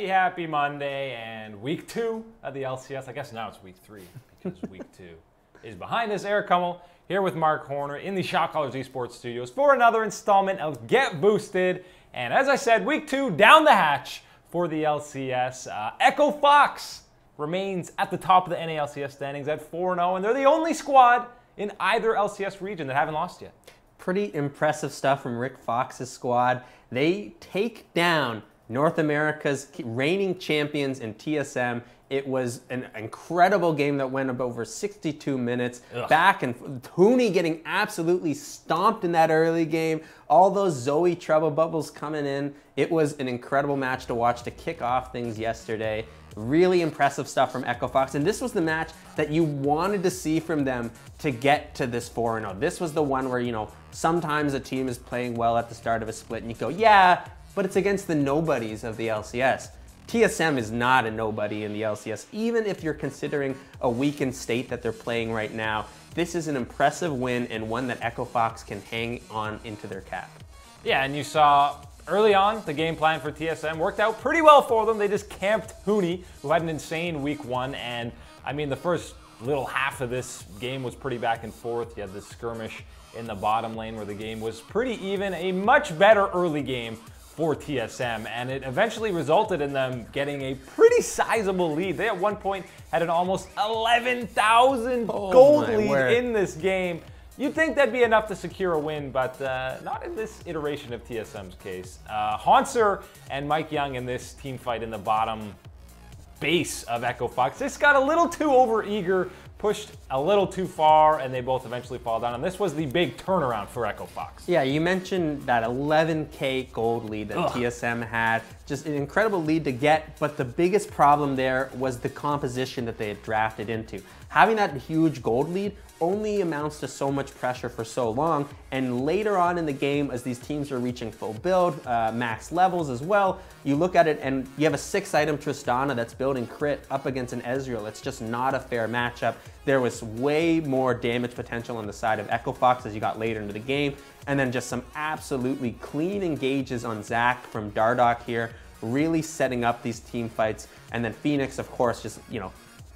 Happy Monday, and week 2 of the LCS. I guess now it's week 3 because week 2 is behind us. Eric Kummel here with Mark Horner in the Shot Callers Esports studios for another installment of Get Boosted. And as I said, week 2 down the hatch for the LCS. Echo Fox remains at the top of the NALCS standings at 4-0, and they're the only squad in either LCS region that haven't lost yet. Pretty impressive stuff from Rick Fox's squad. They take down North America's reigning champions in TSM. It was an incredible game that went over 62 minutes. Back and Huni getting absolutely stomped in that early game. All those Zoe trouble bubbles coming in. It was an incredible match to watch to kick off things yesterday. Really impressive stuff from Echo Fox. And this was the match that you wanted to see from them to get to this 4-0. This was the one where, you know, sometimes a team is playing well at the start of a split and you go, yeah, but it's against the nobodies of the LCS. TSM is not a nobody in the LCS. Even if you're considering a weakened state that they're playing right now, this is an impressive win and one that Echo Fox can hang on into their cap. Yeah, and you saw early on the game plan for TSM worked out pretty well for them. They just camped Huni, who had an insane week 1. And I mean, the first little half of this game was pretty back and forth. You had this skirmish in the bottom lane where the game was pretty even. A much better early game for TSM, and it eventually resulted in them getting a pretty sizable lead. They at one point had an almost 11,000 gold lead in this game. You'd think that'd be enough to secure a win, but not in this iteration of TSM's case. Haunser and Mike Young in this team fight in the bottom base of Echo Fox just got a little too overeager, pushed a little too far, and they both eventually fall down. And this was the big turnaround for Echo Fox. Yeah, you mentioned that 11K gold lead that TSM had. Just an incredible lead to get, but the biggest problem there was the composition that they had drafted into. Having that huge gold lead only amounts to so much pressure for so long, and later on in the game, as these teams are reaching full build, max levels as well, you look at it and you have a 6-item Tristana that's building crit up against an Ezreal. It's just not a fair matchup. There was way more damage potential on the side of Echo Fox as you got later into the game, and then just some absolutely clean engages on Zac from Dardoch here, really setting up these team fights. And then Phoenix, of course, just, you know,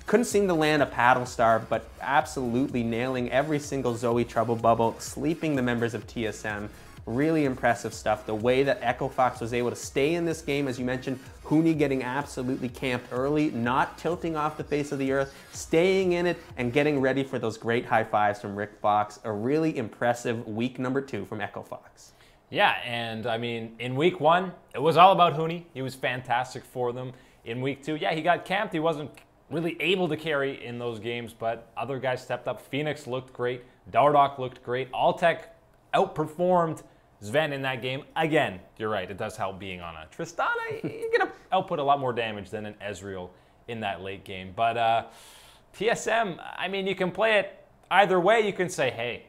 couldn't seem to land a paddle star, but absolutely nailing every single Zoe trouble bubble, sleeping the members of TSM. Really impressive stuff. The way that Echo Fox was able to stay in this game, as you mentioned, Huni getting absolutely camped early, not tilting off the face of the earth, staying in it, and getting ready for those great high fives from Rick Fox. A really impressive week number 2 from Echo Fox. Yeah, and I mean, in week 1, it was all about Huni. He was fantastic for them. In week 2, yeah, he got camped. He wasn't really able to carry in those games, but other guys stepped up. Phoenix looked great. Dardoch looked great. Alltech outperformed Sven in that game. Again, you're right, it does help being on a Tristana. You're going to output a lot more damage than an Ezreal in that late game. But TSM, I mean, you can play it either way. You can say, hey,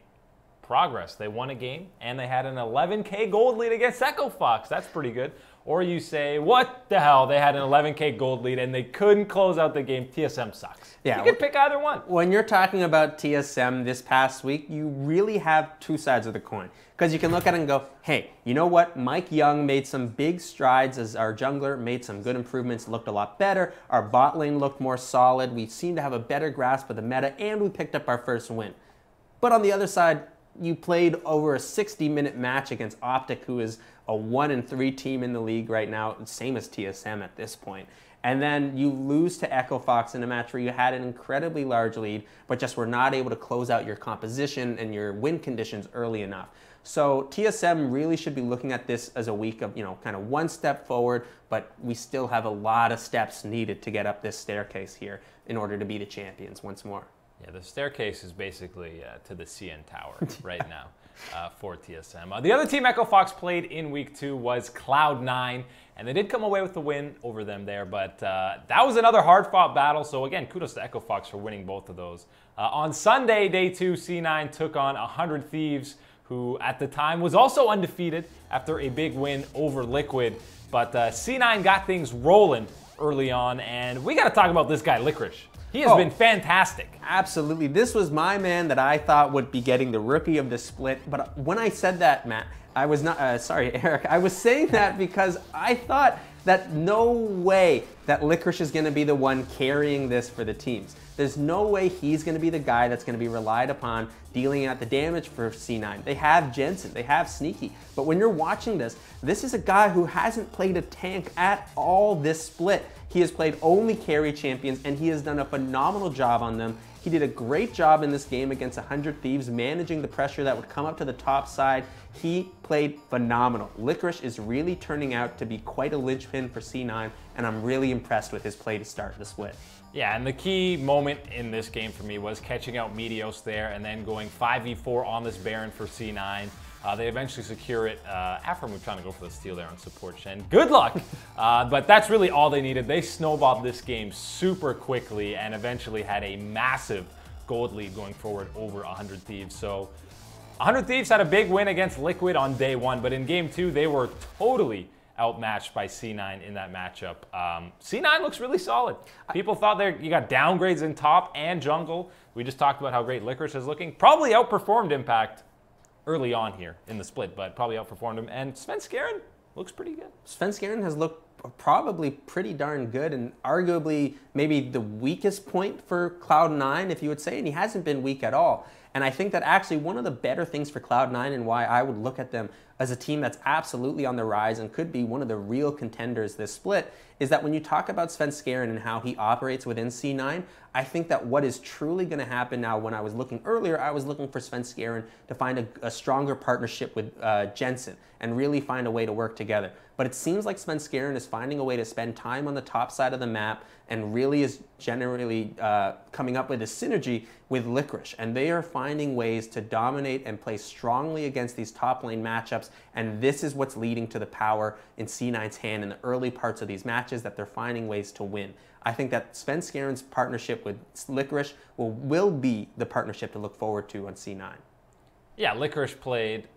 progress. They won a game, and they had an 11K gold lead against Echo Fox. That's pretty good. Or you say, what the hell? They had an 11K gold lead, and they couldn't close out the game. TSM sucks. Yeah, you can pick either one. When you're talking about TSM this past week, you really have two sides of the coin. Because you can look at it and go, hey, you know what? Mike Young made some big strides as our jungler, made some good improvements, looked a lot better. Our bot lane looked more solid. We seemed to have a better grasp of the meta, and we picked up our first win. But on the other side, you played over a 60-minute match against Optic, who is a 1-3 team in the league right now, same as TSM at this point. And then you lose to Echo Fox in a match where you had an incredibly large lead, but just were not able to close out your composition and your win conditions early enough. So TSM really should be looking at this as a week of, you know, kind of one step forward, but we still have a lot of steps needed to get up this staircase here in order to be the champions once more. Yeah, the staircase is basically to the CN Tower right now for TSM. The other team Echo Fox played in week 2 was Cloud9, and they did come away with the win over them there, but that was another hard-fought battle, so again, kudos to Echo Fox for winning both of those. On Sunday, day 2, C9 took on 100 Thieves, who at the time was also undefeated after a big win over Liquid, but C9 got things rolling early on, and we got to talk about this guy, Licorice. He has been fantastic. Absolutely. This was my man that I thought would be getting the rookie of the split. But when I said that, Matt, I was not, sorry, Eric, I was saying that because I thought that no way that Licorice is going to be the one carrying this for the teams. There's no way he's going to be the guy that's going to be relied upon dealing out the damage for C9. They have Jensen, they have Sneaky, but when you're watching this, this is a guy who hasn't played a tank at all this split. He has played only carry champions, and he has done a phenomenal job on them. He did a great job in this game against 100 Thieves, managing the pressure that would come up to the top side. He played phenomenal. Licorice is really turning out to be quite a linchpin for C9, and I'm really impressed with his play to start the split. Yeah, and the key moment in this game for me was catching out Meteos there and then going 5v4 on this Baron for C9. They eventually secure it after we're trying to go for the steal there on support Shen. Good luck! But that's really all they needed. They snowballed this game super quickly and eventually had a massive gold lead going forward over 100 Thieves. So 100 Thieves had a big win against Liquid on day one, but in game two, they were totally outmatched by C9 in that matchup. C9 looks really solid. People thought you got downgrades in top and jungle. We just talked about how great Licorice is looking. Probably outperformed Impact early on here in the split, but probably outperformed him. And Svenskeren looks pretty good. Svenskeren has looked probably pretty darn good, and arguably maybe the weakest point for Cloud9, if you would say, and he hasn't been weak at all. And I think that actually one of the better things for Cloud9 and why I would look at them as a team that's absolutely on the rise and could be one of the real contenders this split is that when you talk about Svenskeren and how he operates within C9, I think that what is truly going to happen now, when I was looking earlier, I was looking for Svenskeren to find a stronger partnership with Jensen and really find a way to work together. But it seems like Svenskeren is finding a way to spend time on the top side of the map and really is generally coming up with a synergy with Licorice. And they are finding ways to dominate and play strongly against these top lane matchups. And this is what's leading to the power in C9's hand in the early parts of these matches, that they're finding ways to win. I think that Svenskeren's partnership with Licorice will be the partnership to look forward to on C9. Yeah, Licorice played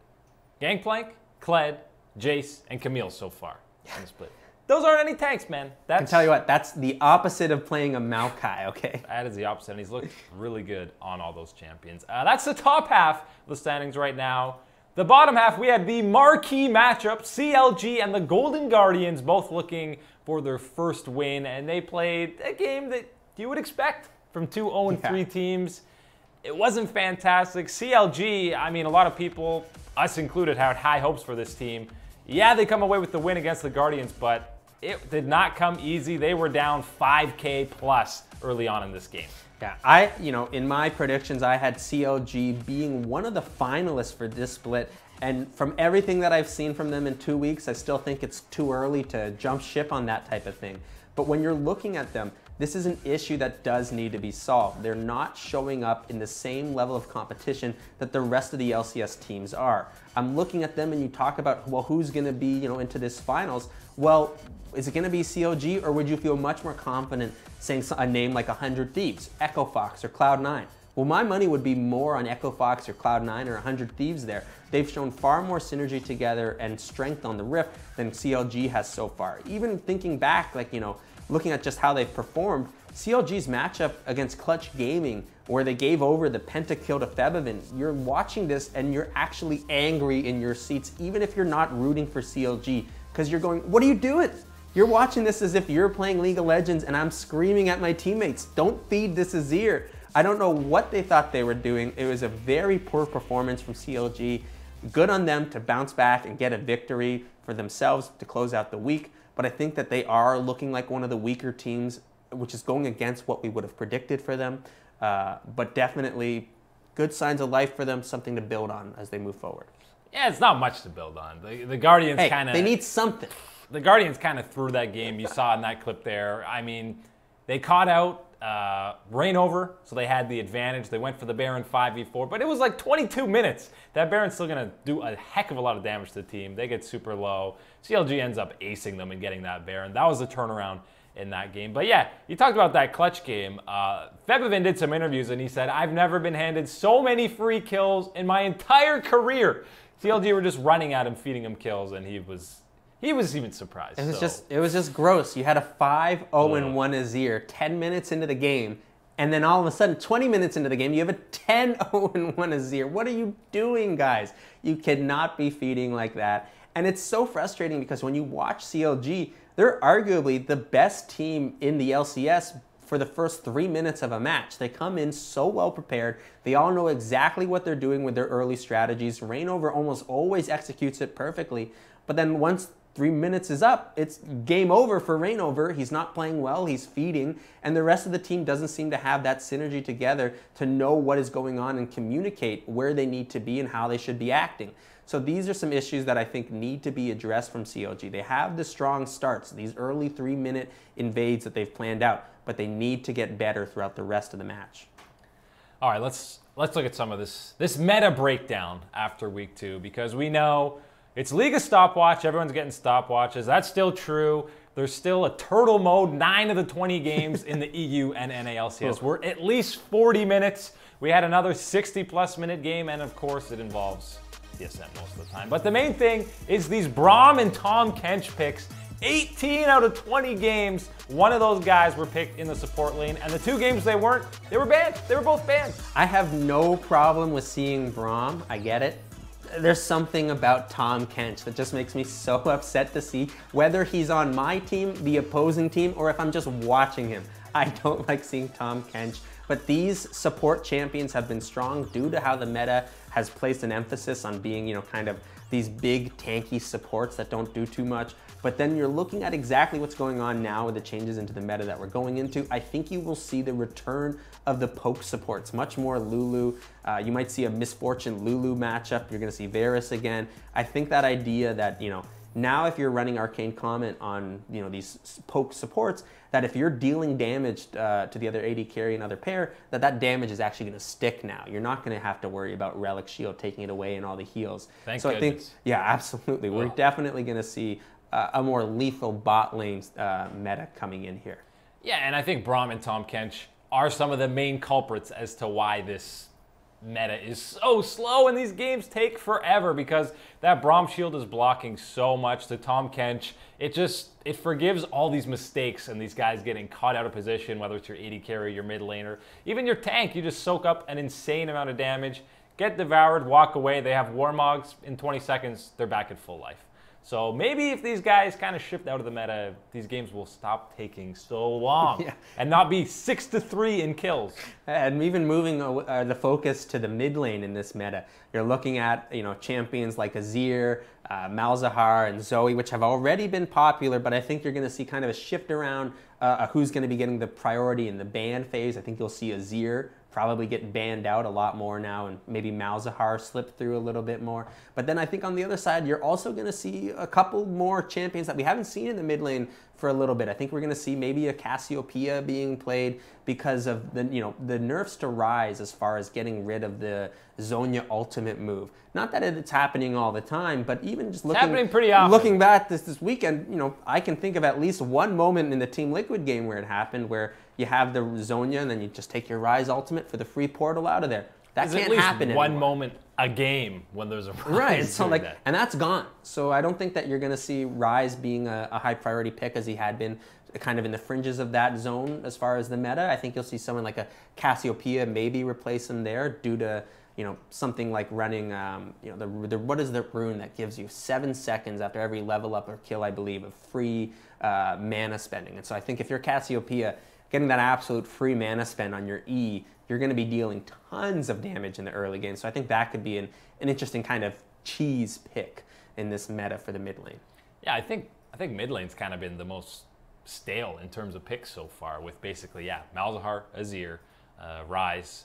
Gangplank, Kled, Jace, and Camille so far in the split. Those aren't any tanks, man. I can tell you what, that's the opposite of playing a Maokai, okay? That is the opposite, and he's looked really good on all those champions. That's the top half of the standings right now. The bottom half, we had the marquee matchup, CLG and the Golden Guardians, both looking for their first win, and they played a game that you would expect from two 0-3 teams. It wasn't fantastic. CLG, I mean, a lot of people, us included, had high hopes for this team. Yeah, they come away with the win against the Guardians, but it did not come easy. They were down 5K plus early on in this game. Yeah, in my predictions, I had CLG being one of the finalists for this split. And from everything that I've seen from them in 2 weeks, I still think it's too early to jump ship on that type of thing. But when you're looking at them, this is an issue that does need to be solved. They're not showing up in the same level of competition that the rest of the LCS teams are. I'm looking at them and you talk about, well, who's gonna be, into this finals? Well, is it gonna be CLG, or would you feel much more confident saying a name like 100 Thieves, Echo Fox, or Cloud9? Well, my money would be more on Echo Fox or Cloud9 or 100 Thieves there. They've shown far more synergy together and strength on the Rift than CLG has so far. Even thinking back, looking at just how they've performed, CLG's matchup against Clutch Gaming, where they gave over the pentakill to Febevin, you're watching this and you're actually angry in your seats, even if you're not rooting for CLG, because you're going, what are you doing? You're watching this as if you're playing League of Legends and I'm screaming at my teammates, don't feed this Azir. I don't know what they thought they were doing. It was a very poor performance from CLG. Good on them to bounce back and get a victory for themselves to close out the week. But I think that they are looking like one of the weaker teams, which is going against what we would have predicted for them. But definitely good signs of life for them, something to build on as they move forward. Yeah, it's not much to build on. The Guardians kind of... they need something. The Guardians kind of threw that game. You saw in that clip there. I mean, they caught out Rainover, so they had the advantage. They went for the Baron 5v4, but it was like 22 minutes. That Baron's still going to do a heck of a lot of damage to the team. They get super low. CLG ends up acing them and getting that Baron. That was the turnaround in that game. But yeah, you talked about that clutch game. Febevin did some interviews and he said, I've never been handed so many free kills in my entire career. CLG were just running at him, feeding him kills, and he was even surprised. It was just gross. You had a 5-0-1 Azir 10 minutes into the game, and then all of a sudden, 20 minutes into the game, you have a 10-0-1 Azir. What are you doing, guys? You cannot be feeding like that. And it's so frustrating because when you watch CLG, they're arguably the best team in the LCS for the first 3 minutes of a match. They come in so well prepared. They all know exactly what they're doing with their early strategies. Reignover almost always executes it perfectly. But then once 3 minutes is up, it's game over for Reignover. He's not playing well, he's feeding, and the rest of the team doesn't seem to have that synergy together to know what is going on and communicate where they need to be and how they should be acting. So these are some issues that I think need to be addressed from CLG. They have the strong starts, these early 3-minute invades that they've planned out, but they need to get better throughout the rest of the match. All right, let's look at some of this meta breakdown after week 2, because we know it's League of Stopwatch. Everyone's getting stopwatches. That's still true. There's still a turtle mode, 9 of the 20 games in the EU and NALCS. We're at least 40 minutes. We had another 60-plus minute game, and of course it involves TSM most of the time. But the main thing is these Braum and Tahm Kench picks. 18 out of 20 games, one of those guys were picked in the support lane, and the 2 games they weren't, they were banned. They were both banned. I have no problem with seeing Braum. I get it. There's something about Tahm Kench that just makes me so upset to see, whether he's on my team, the opposing team, or if I'm just watching him. I don't like seeing Tahm Kench. But these support champions have been strong due to how the meta has placed an emphasis on being, kind of these big tanky supports that don't do too much. But then you're looking at exactly what's going on now with the changes into the meta that we're going into. I think you will see the return of the poke supports, much more Lulu. You might see a Misfortune Lulu matchup. You're gonna see Varus again. I think that idea that, now if you're running Arcane Comment on, these poke supports, that if you're dealing damage to the other AD carry and other pair, that damage is actually gonna stick now. You're not gonna have to worry about Relic Shield taking it away and all the heals. Thank goodness. I think, yeah, absolutely. Oh. We're definitely gonna see a more lethal bot lane meta coming in here. Yeah, and I think Braum and Tahm Kench are some of the main culprits as to why this meta is so slow and these games take forever, because that Braum shield is blocking so much. The Tahm Kench, it forgives all these mistakes and these guys getting caught out of position, whether it's your AD carry, your mid laner, even your tank. You just soak up an insane amount of damage, get devoured, walk away. They have Warmogs in 20 seconds, they're back at full life. So maybe if these guys kind of shift out of the meta, these games will stop taking so long and not be 6-3 in kills. And even moving the focus to the mid lane in this meta, you're looking at champions like Azir, Malzahar, and Zoe, which have already been popular, but I think you're going to see kind of a shift around who's going to be getting the priority in the ban phase. I think you'll see Azir probably get banned out a lot more now, and maybe Malzahar slip through a little bit more. But then I think on the other side, you're also going to see a couple more champions that we haven't seen in the mid lane for a little bit. I think we're going to see maybe a Cassiopeia being played because of the the nerfs to Ryze as far as getting rid of the Zhonya ultimate move. Not that it's happening all the time, but even just happening pretty often. Looking back this weekend, I can think of at least one moment in the Team Liquid game where it happened, where you have the Zhonya and then you just take your Ryze ultimate for the free portal out of there. That can't happen anymore. One moment a game when there's a Ryze. Right, so and that's gone. So I don't think that you're going to see Ryze being a high priority pick as he had been kind of in the fringes of that zone as far as the meta. I think you'll see someone like a Cassiopeia maybe replace him there due to something like running, what is the rune that gives you 7 seconds after every level up or kill, I believe, of free mana spending. And so I think if you're Cassiopeia, getting that absolute free mana spend on your E, you're going to be dealing tons of damage in the early game. So I think that could be an interesting kind of cheese pick in this meta for the mid lane. Yeah, I think mid lane's kind of been the most stale in terms of picks so far, with basically, Malzahar, Azir, Ryze,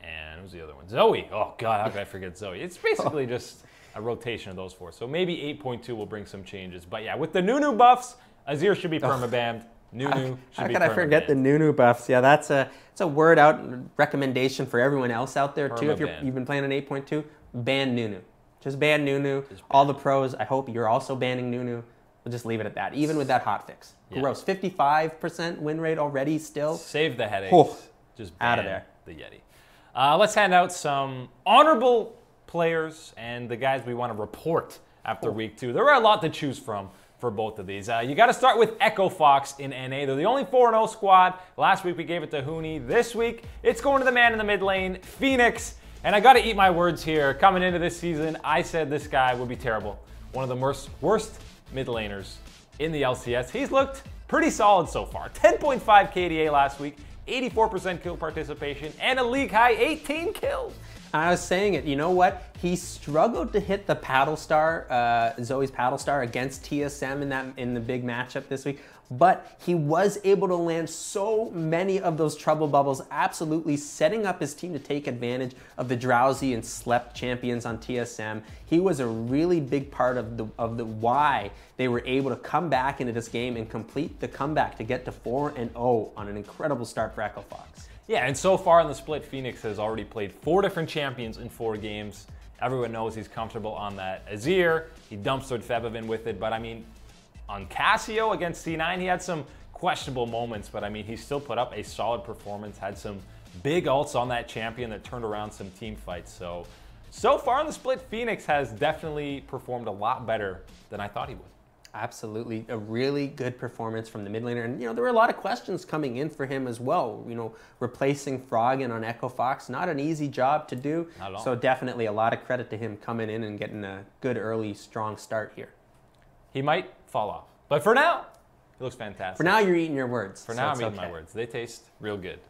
and who's the other one? Zoe. Oh God, how could I forget Zoe? It's basically just a rotation of those 4. So maybe 8.2 will bring some changes. But yeah, with the Nunu buffs, Azir should be permabanned. Nunu should be permabanned. How could I forget the Nunu buffs? Yeah, it's a word out recommendation for everyone else out there too. If you've been playing on 8.2, ban Nunu. Just ban Nunu. All the pros, I hope you're also banning Nunu. We'll just leave it at that, even with that hotfix. Yeah. Gross. 55% win rate already still. Save the headaches. Oh, just ban out of there. The Yeti. Let's hand out some honorable players and the guys we want to report after week 2. There are a lot to choose from for both of these. You got to start with Echo Fox in NA. They're the only 4-0 squad. Last week we gave it to Huni. This week it's going to the man in the mid lane, Phoenix. And I got to eat my words here. Coming into this season, I said this guy would be terrible. One of the worst mid laners in the LCS. He's looked pretty solid so far. 10.5 KDA last week, 84% kill participation, and a league high 18 kills. I was saying it, you know what? He struggled to hit the paddle star, Zoe's paddle star against TSM in the big matchup this week, but he was able to land so many of those trouble bubbles, absolutely setting up his team to take advantage of the drowsy and slept champions on TSM. He was a really big part of the why they were able to come back into this game and complete the comeback to get to 4-0 on an incredible start for Echo Fox. Yeah, and so far in the split, Phoenix has already played 4 different champions in 4 games. Everyone knows he's comfortable on that Azir. He dumpstered Febevin with it, but I mean, on Casio against C9, he had some questionable moments, but I mean, he still put up a solid performance, had some big ults on that champion that turned around some team fights. So far in the split, Phoenix has definitely performed a lot better than I thought he would. Absolutely, a really good performance from the mid laner, and there were a lot of questions coming in for him as well. Replacing Froggen on Echo Fox, not an easy job to do. Not at all. So definitely a lot of credit to him coming in and getting a good early, strong start here. He might fall off, but for now, he looks fantastic. For now, you're eating your words. For now, I'm eating my words. They taste real good.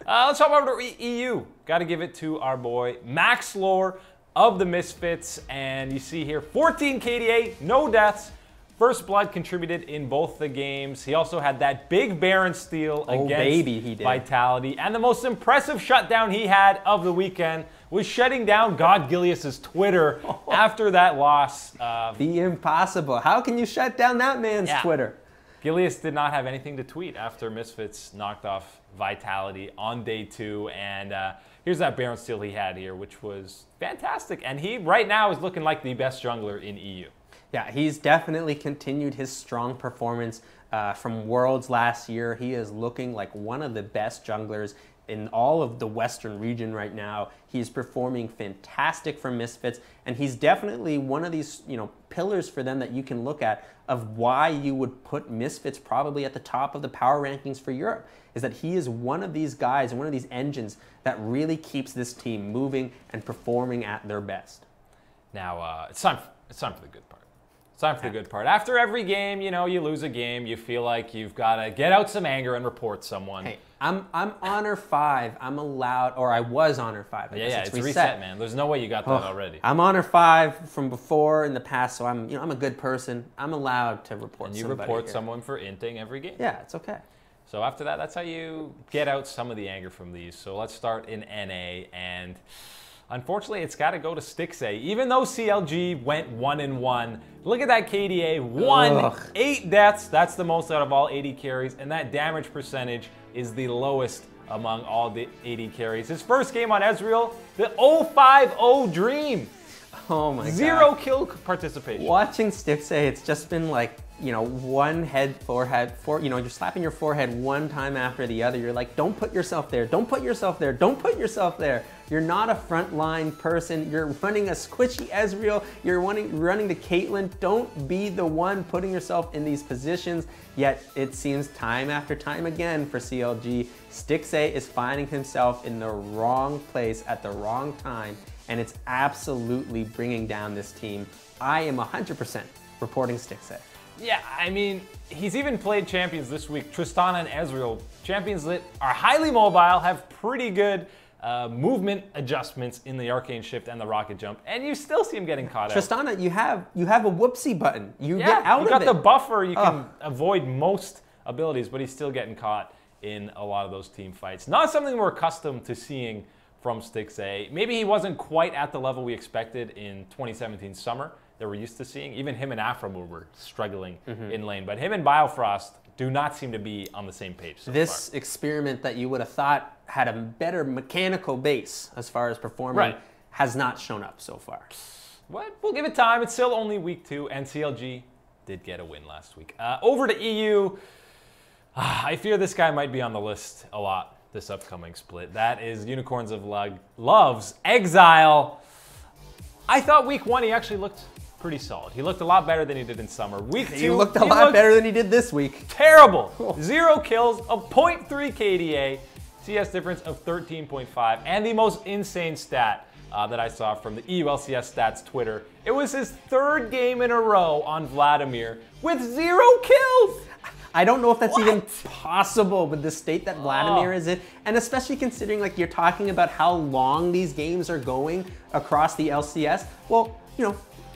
Let's talk about EU. Got to give it to our boy Max Lore of the Misfits, and you see here 14 KDA, no deaths. First Blood contributed in both the games. He also had that big Baron steal against Vitality. And the most impressive shutdown he had of the weekend was shutting down God Gilius's Twitter after that loss. The impossible. How can you shut down that man's Twitter? Gilius did not have anything to tweet after Misfits knocked off Vitality on day 2. And here's that Baron steal he had here, which was fantastic. And he right now is looking like the best jungler in EU. Yeah, he's definitely continued his strong performance from Worlds last year. He is looking like one of the best junglers in all of the Western region right now. He's performing fantastic for Misfits, and he's definitely one of these pillars for them that you can look at of why you would put Misfits probably at the top of the power rankings for Europe, is that he is one of these guys and one of these engines that really keeps this team moving and performing at their best. Now, it's time for the good part. It's time for the good part. After every game, you lose a game, you feel like you've got to get out some anger and report someone. Hey, I'm honor 5. I'm allowed, or I was honor 5. Yeah, it's reset, man. There's no way you got that already. I'm honor 5 from before in the past, so I'm a good person. I'm allowed to report. And you report someone for inting every game. Yeah, it's okay. So after that, that's how you get out some of the anger from these. So let's start in NA, and unfortunately, it's got to go to Stixxay. Even though CLG went 1-1, look at that KDA, 8 deaths. That's the most out of all 80 carries, and that damage percentage is the lowest among all the 80 carries. His first game on Ezreal, the 0-5-0 Dream. Oh my God. 0 kill participation. Watching Stixxay, it's just been like, one forehead, you're slapping your forehead one time after the other. You're like, don't put yourself there. Don't put yourself there. Don't put yourself there. You're not a frontline person. You're running a squishy Ezreal. You're running to Caitlyn. Don't be the one putting yourself in these positions. Yet it seems time after time again for CLG, Stixxay is finding himself in the wrong place at the wrong time, and it's absolutely bringing down this team. I am 100% reporting Stixxay. Yeah, I mean, he's even played champions this week, Tristana and Ezreal, champions that are highly mobile, have pretty good movement adjustments in the Arcane Shift and the Rocket Jump, and you still see him getting caught out. Tristana, you have a whoopsie button. You get out of it. You got the buffer, you can avoid most abilities, but he's still getting caught in a lot of those team fights. Not something we're accustomed to seeing from Stixxay. Maybe he wasn't quite at the level we expected in 2017 summer that we're used to seeing. Even him and Aframu were struggling in lane, but him and Biofrost do not seem to be on the same page so This far. experiment that you would have thought had a better mechanical base as far as performing has not shown up so far. What? We'll give it time. It's still only week 2, and CLG did get a win last week. Over to EU. I fear this guy might be on the list a lot this upcoming split. That is Unicorns of Love's Exile. I thought week 1 he actually looked pretty solid. He looked a lot better than he did in summer. Week 2, he looked a lot better than he did this week. Terrible. 0 kills, a 0.3 KDA, CS difference of 13.5, and the most insane stat, that I saw from the EU LCS Stats Twitter. It was his 3rd game in a row on Vladimir with 0 kills. I don't know if that's even possible with the state that Vladimir is in, and especially considering like you're talking about how long these games are going across the LCS. Well, you know,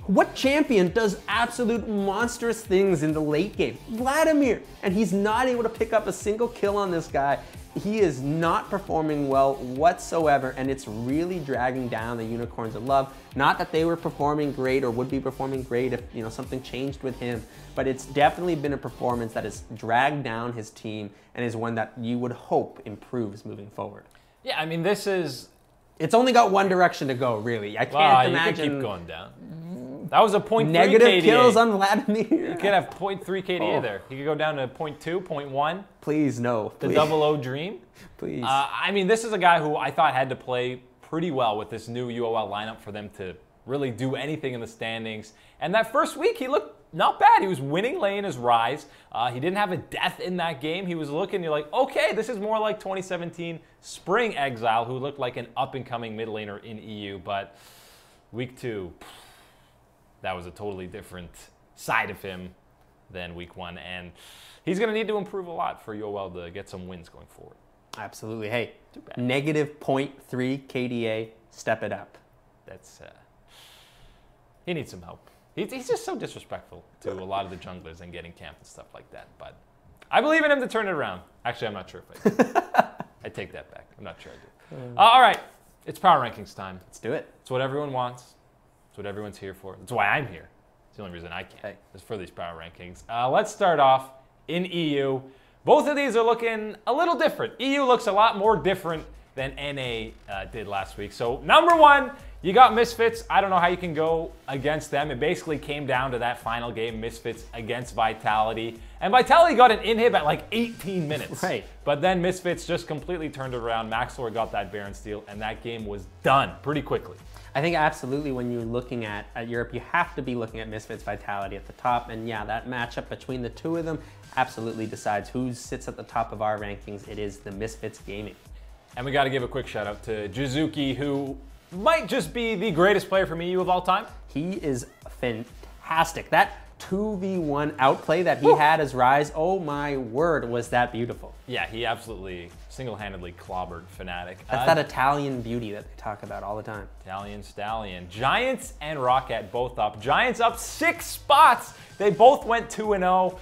what champion does absolute monstrous things in the late game? Vladimir, and he's not able to pick up a single kill on this guy. He is not performing well whatsoever, and it's really dragging down the Unicorns of Love. Not that they were performing great or would be performing great if, you know, something changed with him, but it's definitely been a performance that has dragged down his team and is one that you would hope improves moving forward. Yeah, I mean, this is... It's only got one direction to go, really. I can't imagine... You could keep going down. That was a 0.3 negative KDA. Kills on Vladimir. You could have 0.3 KDA there. You could go down to 0.2, 0.1. Please, no. The 00 dream. Please. I mean, this is a guy who I thought had to play pretty well with this new UOL lineup for them to really do anything in the standings. And that first week, he looked not bad. He was winning lane as Rise. He didn't have a death in that game. He was looking, you're like, okay, this is more like 2017 Spring Exile, who looked like an up-and-coming mid laner in EU. But week 2... that was a totally different side of him than week 1. And he's going to need to improve a lot for UOL to get some wins going forward. Absolutely. Hey, negative 0.3 KDA, step it up. That's, he needs some help. He's just so disrespectful to a lot of the junglers and getting camped and stuff like that. But I believe in him to turn it around. Actually, I'm not sure if I do. I take that back. I'm not sure I do. All right. It's Power Rankings time. Let's do it. It's what everyone wants. It's what everyone's here for. That's why I'm here. It's the only reason I can't. Is for these Power Rankings. Let's start off in EU. Both of these are looking a little different. EU looks a lot more different than NA did last week. So number 1, you got Misfits. I don't know how you can go against them. It basically came down to that final game, Misfits against Vitality. And Vitality got an inhib at like 18 minutes. Right. But then Misfits just completely turned it around. Maxlor got that Baron steal, and that game was done pretty quickly. I think absolutely when you're looking at Europe, you have to be looking at Misfits Vitality at the top. And yeah, that matchup between the two of them absolutely decides who sits at the top of our rankings. It is the Misfits Gaming. And we got to give a quick shout out to Jizuki, who might just be the greatest player from EU of all time. He is fantastic. That 2v1 outplay that he had as Rise, oh my word, was that beautiful. Yeah, he absolutely single-handedly clobbered Fnatic. That's that Italian beauty that they talk about all the time. Italian stallion. Giants and Rocket both up. Giants up 6 spots. They both went 2-0.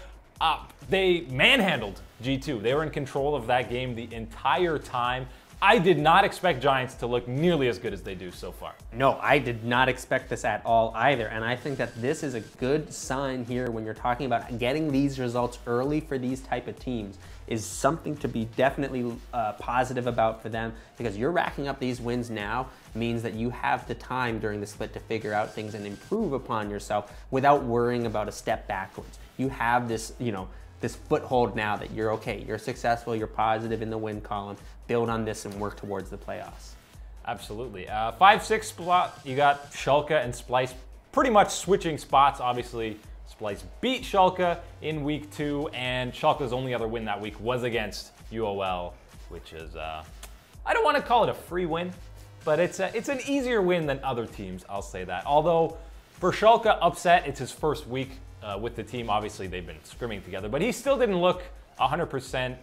They manhandled G2. They were in control of that game the entire time. I did not expect Giants to look nearly as good as they do so far. No, I did not expect this at all either. And I think that this is a good sign here when you're talking about getting these results early for these type of teams is something to be definitely positive about for them, because you're racking up these wins now means that you have the time during the split to figure out things and improve upon yourself without worrying about a step backwards. You have this, you know, this foothold now that you're okay, you're successful, you're positive in the win column. Build on this and work towards the playoffs. Absolutely. 5-6 spot, you got Schalke and Splice pretty much switching spots. Obviously, Splice beat Schalke in week 2, and Schalke's only other win that week was against UOL, which is, I don't want to call it a free win, but it's an easier win than other teams, I'll say that. Although, for Schalke, upset, it's his first week with the team. Obviously, they've been scrimming together, but he still didn't look 100%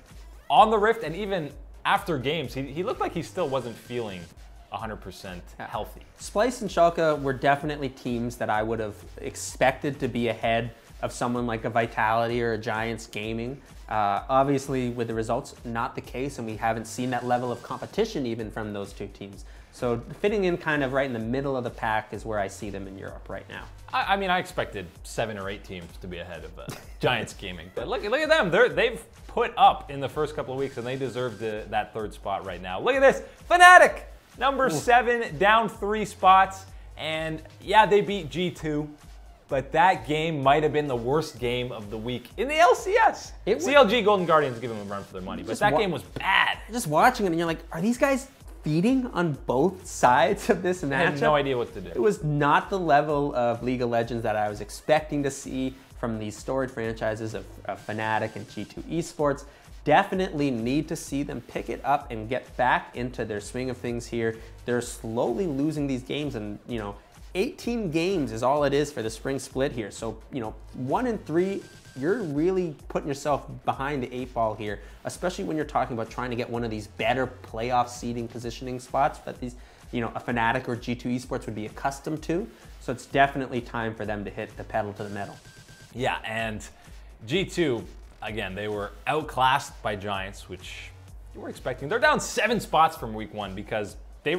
on the Rift, and even after games, he looked like he still wasn't feeling 100% healthy. Splice and Schalke were definitely teams that I would have expected to be ahead of someone like a Vitality or a Giants Gaming. Obviously, with the results, not the case, and we haven't seen that level of competition even from those two teams. So fitting in kind of right in the middle of the pack is where I see them in Europe right now. I mean, I expected 7 or 8 teams to be ahead of Giants Gaming, but look at them. They've put up in the first couple of weeks, and they deserve that 3rd spot right now. Look at this, Fnatic, number 7, down 3 spots, and yeah, they beat G2, but that game might have been the worst game of the week in the LCS. CLG Golden Guardians give them a run for their money, but that game was bad. Just watching it, and you're like, are these guys feeding on both sides of this matchup? I had no idea what to do. It was not the level of League of Legends that I was expecting to see from these storied franchises of Fnatic and G2 Esports. Definitely need to see them pick it up and get back into their swing of things here. They're slowly losing these games, and 18 games is all it is for the spring split here. So 1 and 3, you're really putting yourself behind the 8 ball here, especially when you're talking about trying to get one of these better playoff seeding positioning spots that these a Fnatic or G2 Esports would be accustomed to. So it's definitely time for them to hit the pedal to the metal. Yeah, and G2, again, they were outclassed by Giants, which you were expecting. They're down 7 spots from week 1 because they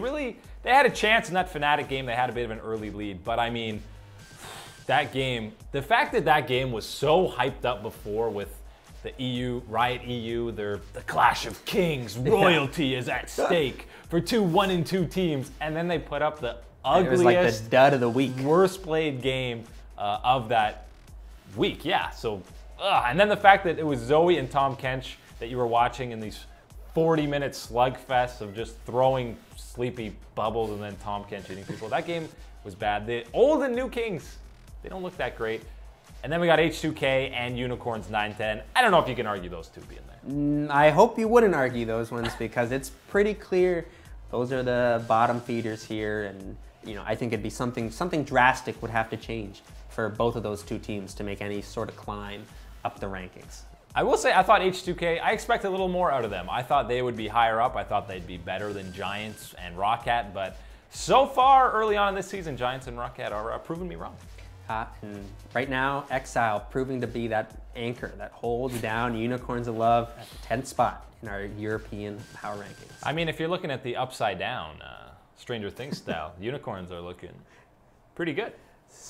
had a chance in that Fnatic game. They had a bit of an early lead, but I mean, that game, the fact that that game was so hyped up before with the EU, Riot EU, the clash of kings, royalty is at stake for 2 1-2 teams, and then they put up the ugliest, it was like the dud of the week, worst played game of that week. Yeah, so, and then the fact that it was Zoe and Tom Kench that you were watching in these 40-minute slugfests of just throwing sleepy bubbles and then Tom Kench hitting people. That game was bad. The old and new kings, they don't look that great. And then we got H2K and Unicorns 9-10. I don't know if you can argue those two being there. I hope you wouldn't argue those ones because it's pretty clear those are the bottom feeders here, and I think it'd be something drastic would have to change for both of those two teams to make any sort of climb up the rankings. I will say I thought H2K, I expected a little more out of them. I thought they would be higher up. I thought they'd be better than Giants and Roccat, but so far early on in this season, Giants and Roccat are proving me wrong. And right now, Exile proving to be that anchor that holds down Unicorns of Love at the 10th spot in our European Power Rankings. I mean, if you're looking at the upside down, Stranger Things style, Unicorns are looking pretty good.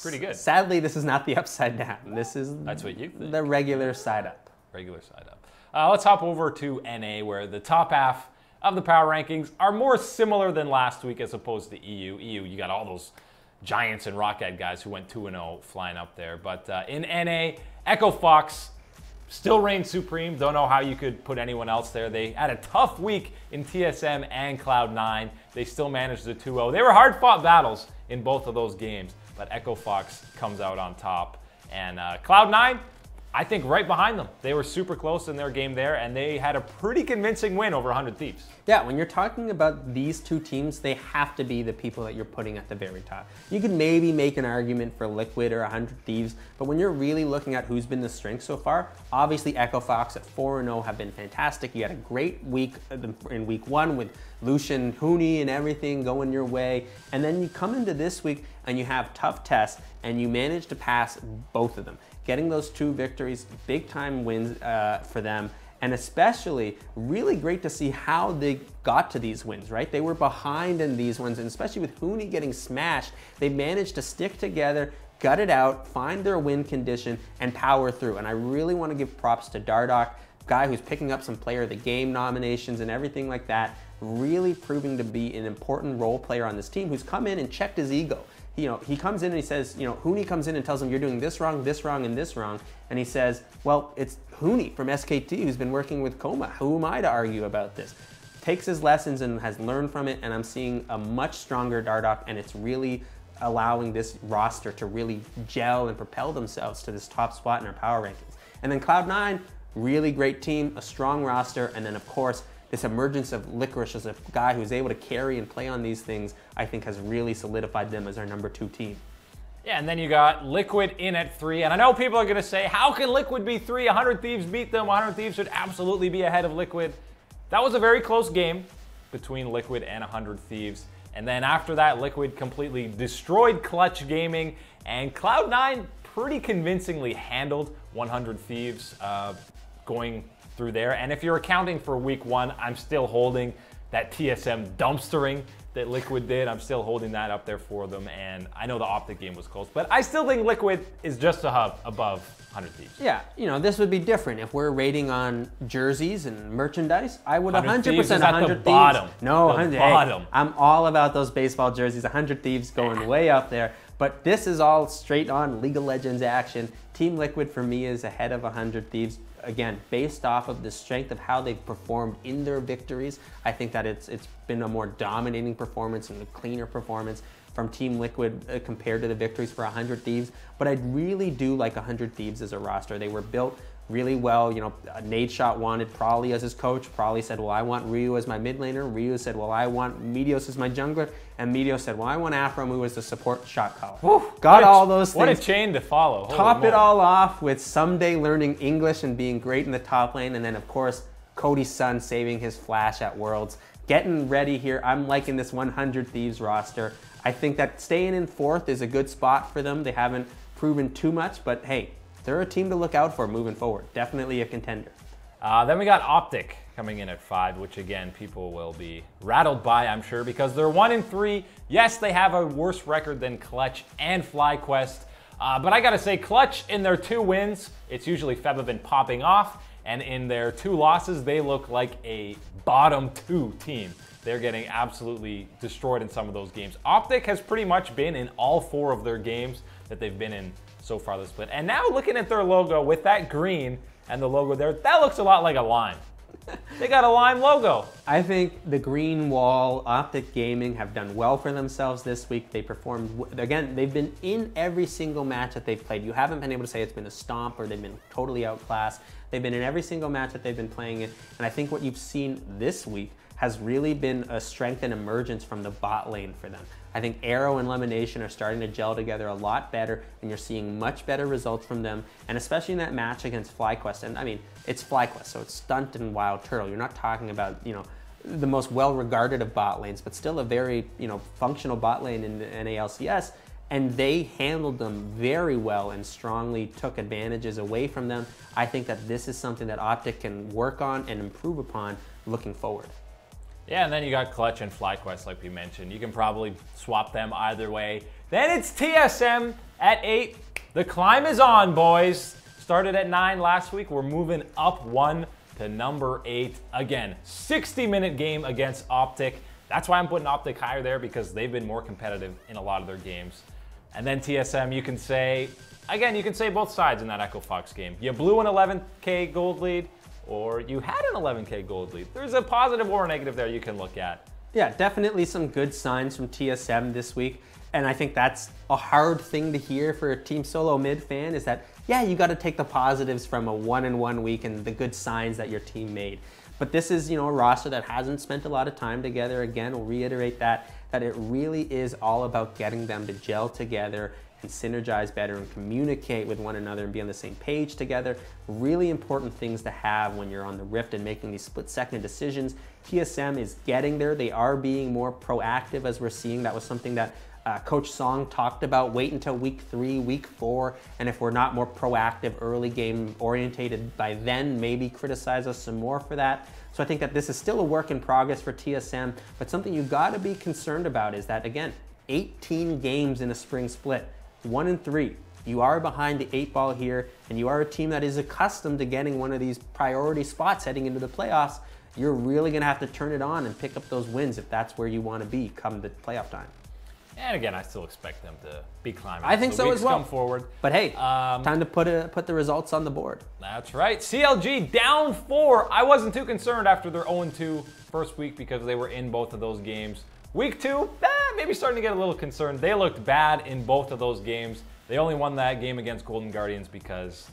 Pretty good. Sadly, this is not the upside down. This is That's what you think. The regular side up. Regular side up. Let's hop over to NA, where the top half of the Power Rankings are more similar than last week as opposed to EU. EU, you got all those Giants and Roccat guys who went 2-0 flying up there. But in NA, Echo Fox still reigns supreme. Don't know how you could put anyone else there. They had a tough week in TSM and Cloud9. They still managed the 2-0. They were hard-fought battles in both of those games, but Echo Fox comes out on top. And Cloud9, I think right behind them. They were super close in their game there, and they had a pretty convincing win over 100 Thieves. Yeah, when you're talking about these two teams, they have to be the people that you're putting at the very top. You could maybe make an argument for Liquid or 100 Thieves, but when you're really looking at who's been the strength so far, obviously Echo Fox at 4-0 have been fantastic. You had a great week in week 1 with Lucian, Huni, and everything going your way. And then you come into this week and you have tough tests, and you manage to pass both of them. Getting those 2 victories, big time wins for them, and especially really great to see how they got to these wins, right? They were behind in these ones, and especially with Huni getting smashed, they managed to stick together, gut it out, find their win condition, and power through. And I really want to give props to Dardoch, guy who's picking up some Player of the Game nominations and everything like that, really proving to be an important role player on this team, who's come in and checked his ego. He comes in and he says, Huni comes in and tells him, you're doing this wrong, and this wrong. And he says, well, it's Huni from SKT who's been working with Coma. Who am I to argue about this? Takes his lessons and has learned from it, and I'm seeing a much stronger Dardoch, and it's really allowing this roster to really gel and propel themselves to this top spot in our power rankings. And then Cloud9, really great team, a strong roster, and then of course, this emergence of Licorice as a guy who's able to carry and play on these things, I think has really solidified them as our number 2 team. Yeah, and then you got Liquid in at 3. And I know people are going to say, how can Liquid be 3? 100 Thieves beat them. 100 Thieves should absolutely be ahead of Liquid. That was a very close game between Liquid and 100 Thieves. And then after that, Liquid completely destroyed Clutch Gaming. And Cloud9 pretty convincingly handled 100 Thieves going through there. And if you're accounting for week 1, I'm still holding that TSM dumpstering that Liquid did. I'm still holding that up there for them. And I know the Optic game was close, but I still think Liquid is just a hub above 100 Thieves. Yeah, this would be different. If we're rating on jerseys and merchandise, I would 100% 100 Thieves. Bottom. No, the 100. bottom. Hey, I'm all about those baseball jerseys. 100 Thieves going way up there. But this is all straight on League of Legends action. Team Liquid for me is ahead of 100 Thieves. Again, based off of the strength of how they've performed in their victories, I think that it's been a more dominating performance and a cleaner performance from Team Liquid compared to the victories for 100 Thieves. But I really do like 100 Thieves as a roster. They were built really well. You know, Nate Shot wanted Prawley as his coach. Prawley said, well, I want Ryu as my mid laner. Ryu said, well, I want Meteos as my jungler. And Meteos said, well, I want Afromu as the support shot caller. Woo, got all those things. What a chain to follow. Top it all off with someday learning English and being great in the top lane. And then, of course, Cody's son saving his flash at Worlds. Getting ready here. I'm liking this 100 Thieves roster. I think that staying in 4th is a good spot for them. They haven't proven too much, but hey, they're a team to look out for moving forward. Definitely a contender. Then we got Optic coming in at 5, which again, people will be rattled by, I'm sure, because they're 1-3. Yes, they have a worse record than Clutch and FlyQuest, but I gotta say, Clutch in their 2 wins, it's usually Febvin popping off, and in their 2 losses, they look like a bottom 2 team. They're getting absolutely destroyed in some of those games. Optic has pretty much been in all 4 of their games that they've been in so far this split. And now looking at their logo with that green and the logo there, that looks a lot like a lime. They got a lime logo. I think the Green Wall, Optic Gaming have done well for themselves this week. They performed, again, they've been in every single match that they've played. You haven't been able to say it's been a stomp or they've been totally outclassed. They've been in every single match that they've been playing in. And I think what you've seen this week has really been a strength and emergence from the bot lane for them. I think Arrow and Lemonation are starting to gel together a lot better, and you're seeing much better results from them, and especially in that match against FlyQuest. And I mean, it's FlyQuest, so it's Stunt and Wild Turtle. You're not talking about, you know, the most well-regarded of bot lanes, but still a very, you know, functional bot lane in the NALCS, and they handled them very well and strongly took advantages away from them. I think that this is something that Optic can work on and improve upon looking forward. Yeah, and then you got Clutch and FlyQuest, like we mentioned. You can probably swap them either way. Then it's TSM at 8. The climb is on, boys. Started at 9 last week. We're moving up 1 to number 8. Again, 60-minute game against Optic. That's why I'm putting Optic higher there, because they've been more competitive in a lot of their games. And then TSM, you can say, again, you can say both sides in that Echo Fox game. You blew an 11K gold lead, or you had an 11K gold lead. There's a positive or a negative there you can look at. Yeah, definitely some good signs from TSM this week. And I think that's a hard thing to hear for a Team Solo mid fan, is that, yeah, you got to take the positives from a 1-in-1 week and the good signs that your team made. But this is, you know, a roster that hasn't spent a lot of time together. Again, we'll reiterate that it really is all about getting them to gel together and synergize better and communicate with one another and be on the same page together. Really important things to have when you're on the Rift and making these split-second decisions. TSM is getting there. They are being more proactive, as we're seeing. That was something that Coach Song talked about. Wait until week 3, week 4, and if we're not more proactive, early game orientated by then, maybe criticize us some more for that. So I think that this is still a work in progress for TSM, but something you gotta be concerned about is that, again, 18 games in a spring split, 1-3. You are behind the 8 ball here, and you are a team that is accustomed to getting one of these priority spots heading into the playoffs. You're really gonna have to turn it on and pick up those wins if that's where you wanna be come the playoff time. And again, I still expect them to be climbing. I think so as well. Come forward. But hey, time to put the results on the board. That's right. CLG down 4. I wasn't too concerned after their 0-2 first week because they were in both of those games. Week 2, maybe starting to get a little concerned. They looked bad in both of those games. They only won that game against Golden Guardians because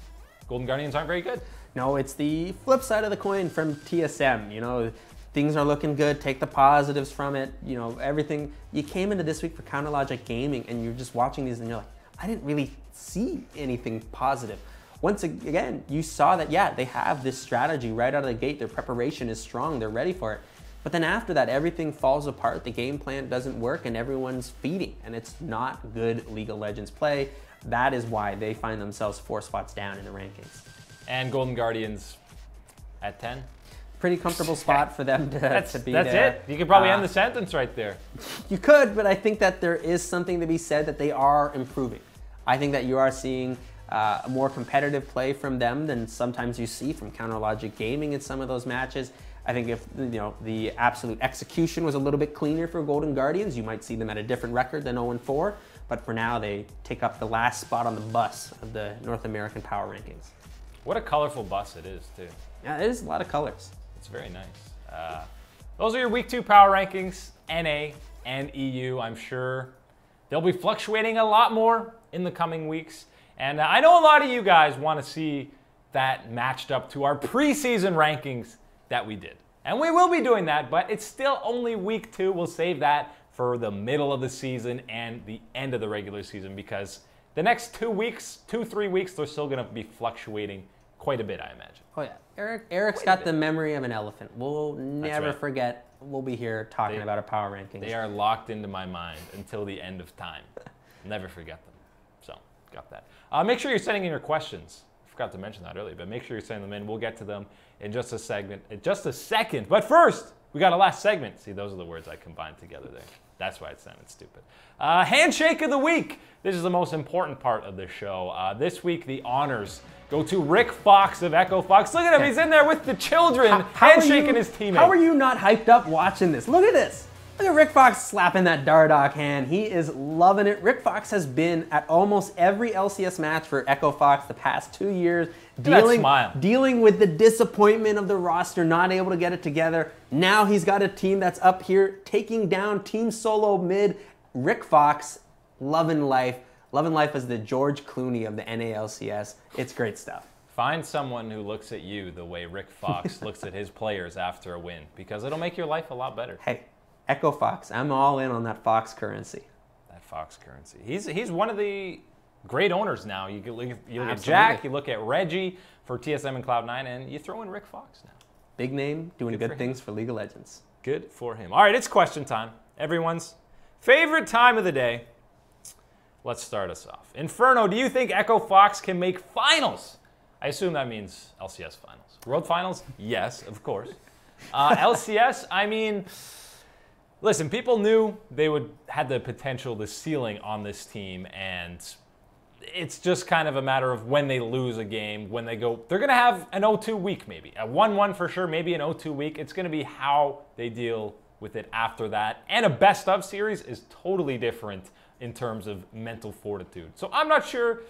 Golden Guardians aren't very good. No, it's the flip side of the coin from TSM. You know, things are looking good. Take the positives from it. You know, everything. You came into this week for Counterlogic Gaming, and you're just watching these, and you're like, I didn't really see anything positive. Once again, you saw that, yeah, they have this strategy right out of the gate. Their preparation is strong. They're ready for it. But then after that, everything falls apart. The game plan doesn't work, and everyone's feeding, and it's not good League of Legends play. That is why they find themselves 4 spots down in the rankings. And Golden Guardians at 10. Pretty comfortable spot for them to be that's there. That's it. You could probably end the sentence right there. You could, but I think that there is something to be said that they are improving. I think that you are seeing a more competitive play from them than sometimes you see from Counterlogic Gaming in some of those matches. I think if the absolute execution was a little bit cleaner for Golden Guardians, you might see them at a different record than 0-4. But for now, they take up the last spot on the bus of the North American Power Rankings. What a colorful bus it is, too. Yeah, it is a lot of colors. It's very nice. Those are your Week 2 Power Rankings, NA and EU. I'm sure they'll be fluctuating a lot more in the coming weeks. And I know a lot of you guys want to see that matched up to our preseason rankings that we did. And we will be doing that, but it's still only week 2. We'll save that for the middle of the season and the end of the regular season, because the next 3 weeks, they're still going to be fluctuating quite a bit, I imagine. Oh yeah, Eric's got the memory of an elephant. We'll never forget. We'll be here talking about a power rankings. They are locked into my mind until the end of time. Never forget them. So, got that. Make sure you're sending in your questions. I forgot to mention that earlier, but make sure you're sending them in. We'll get to them in just a second. But first, we got a last segment. See, those are the words I combined together there. That's why it sounded stupid. Handshake of the week. This is the most important part of the show. This week, the honors go to Rick Fox of Echo Fox. Look at him. He's in there with the children, handshaking his teammates. How are you not hyped up watching this? Look at this. Look at Rick Fox slapping that Dardoch hand. He is loving it. Rick Fox has been at almost every LCS match for Echo Fox the past 2 years, dealing with the disappointment of the roster, not able to get it together. Now he's got a team that's up here taking down Team Solo mid. Rick Fox, loving life. Loving life as the George Clooney of the NALCS. It's great stuff. Find someone who looks at you the way Rick Fox looks at his players after a win, because it'll make your life a lot better. Hey, Echo Fox, I'm all in on that Fox currency. That Fox currency. He's one of the great owners now. You look at Jack, you look at Reggie for TSM and Cloud9, and you throw in Rick Fox now. Big name, doing good things for League of Legends. Good for him. All right, it's question time. Everyone's favorite time of the day. Let's start us off. Inferno, do you think Echo Fox can make finals? I assume that means LCS finals. World finals? Yes, of course. LCS, I mean, listen, people knew they had the potential, the ceiling on this team, and it's just kind of a matter of when they lose a game, when they go, they're going to have an 0-2 week maybe. A 1-1 for sure, maybe an 0-2 week. It's going to be how they deal with it after that. And a best of series is totally different in terms of mental fortitude. So I'm not sure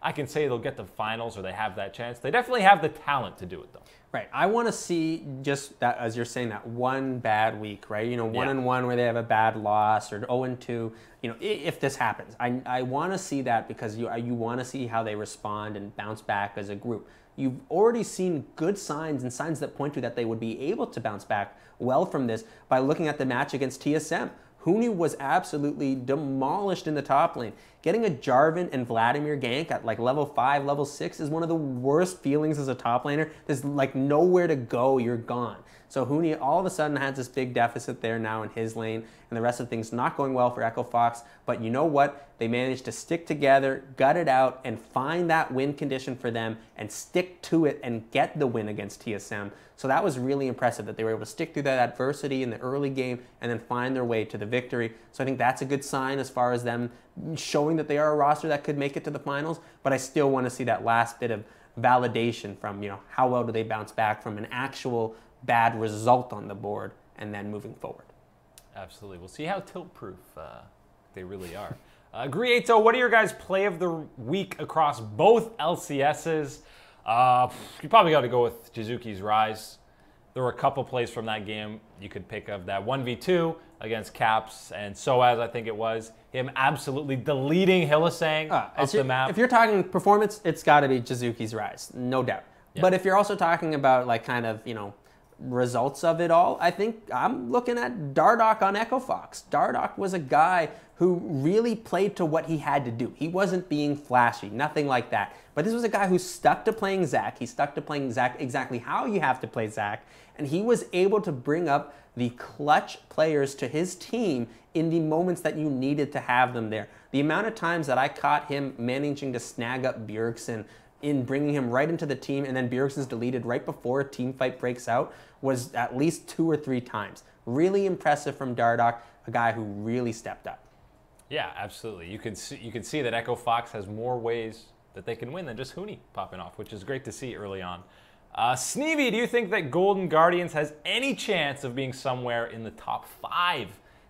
I can say they'll get the finals or they have that chance. They definitely have the talent to do it, though. Right. I want to see just that, as you're saying, that one bad week, right? You know, 1-1 where they have a bad loss, or 0-2. You know, if this happens, I want to see that, because you want to see how they respond and bounce back as a group. You've already seen good signs and signs that point to that they would be able to bounce back well from this by looking at the match against TSM. Huni was absolutely demolished in the top lane. Getting a Jarvan and Vladimir gank at like level 5, level 6 is one of the worst feelings as a top laner. There's like nowhere to go, you're gone. So Huni all of a sudden has this big deficit there now in his lane, and the rest of things not going well for Echo Fox. But you know what? They managed to stick together, gut it out, and find that win condition for them and stick to it and get the win against TSM. So that was really impressive that they were able to stick through that adversity in the early game and then find their way to the victory. So I think that's a good sign as far as them showing that they are a roster that could make it to the finals. But I still want to see that last bit of validation from, you know, how well do they bounce back from an actual bad result on the board and then moving forward. Absolutely. We'll see how tilt-proof they really are. Grieto, what are your guys' play of the week across both LCSs? You probably got to go with Jizuki's Rise. There were a couple plays from that game you could pick of. That 1v2 against Caps and Soaz, I think it was. Him absolutely deleting Hylissang off the map. If you're talking performance, it's got to be Jizuki's Rise, no doubt. Yeah. But if you're also talking about like kind of, you know, results of it all, I think I'm looking at Dardoch on Echo Fox. Dardoch was a guy who really played to what he had to do. He wasn't being flashy, nothing like that. But this was a guy who stuck to playing Zac. He stuck to playing Zac exactly how you have to play Zac. And he was able to bring up the clutch players to his team in the moments that you needed to have them there. The amount of times that I caught him managing to snag up Bjergsen in bringing him right into the team, and then Bjergsen's deleted right before a team fight breaks out, was at least 2 or 3 times. Really impressive from Dardoch, a guy who really stepped up. Yeah, absolutely. You can see that Echo Fox has more ways that they can win than just Huni popping off, which is great to see early on. Sneevy, do you think that Golden Guardians has any chance of being somewhere in the top 5?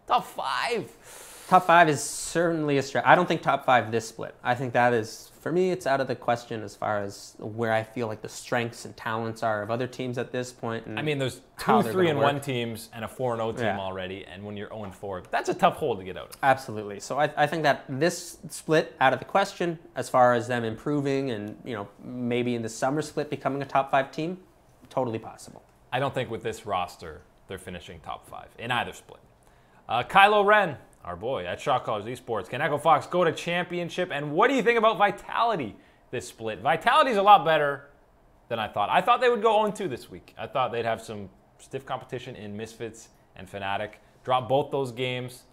Top 5? Top 5 is certainly a stretch. I don't think top 5 this split. I think that is For me, it's out of the question as far as where I feel like the strengths and talents are of other teams at this point. And I mean, there's two how they're 3-1 teams and a 4-0 team Yeah. already, and when you're 0-4, that's a tough hole to get out of. Absolutely. So I think that this split out of the question as far as them improving and, maybe in the summer split becoming a top 5 team, totally possible. I don't think with this roster, they're finishing top 5 in either split. Kylo Ren, our boy at Shot Callers Esports. Can Echo Fox go to championship? And what do you think about Vitality this split? Vitality's a lot better than I thought. I thought they would go 0-2 this week. I thought they'd have some stiff competition in Misfits and Fnatic. Drop both those games.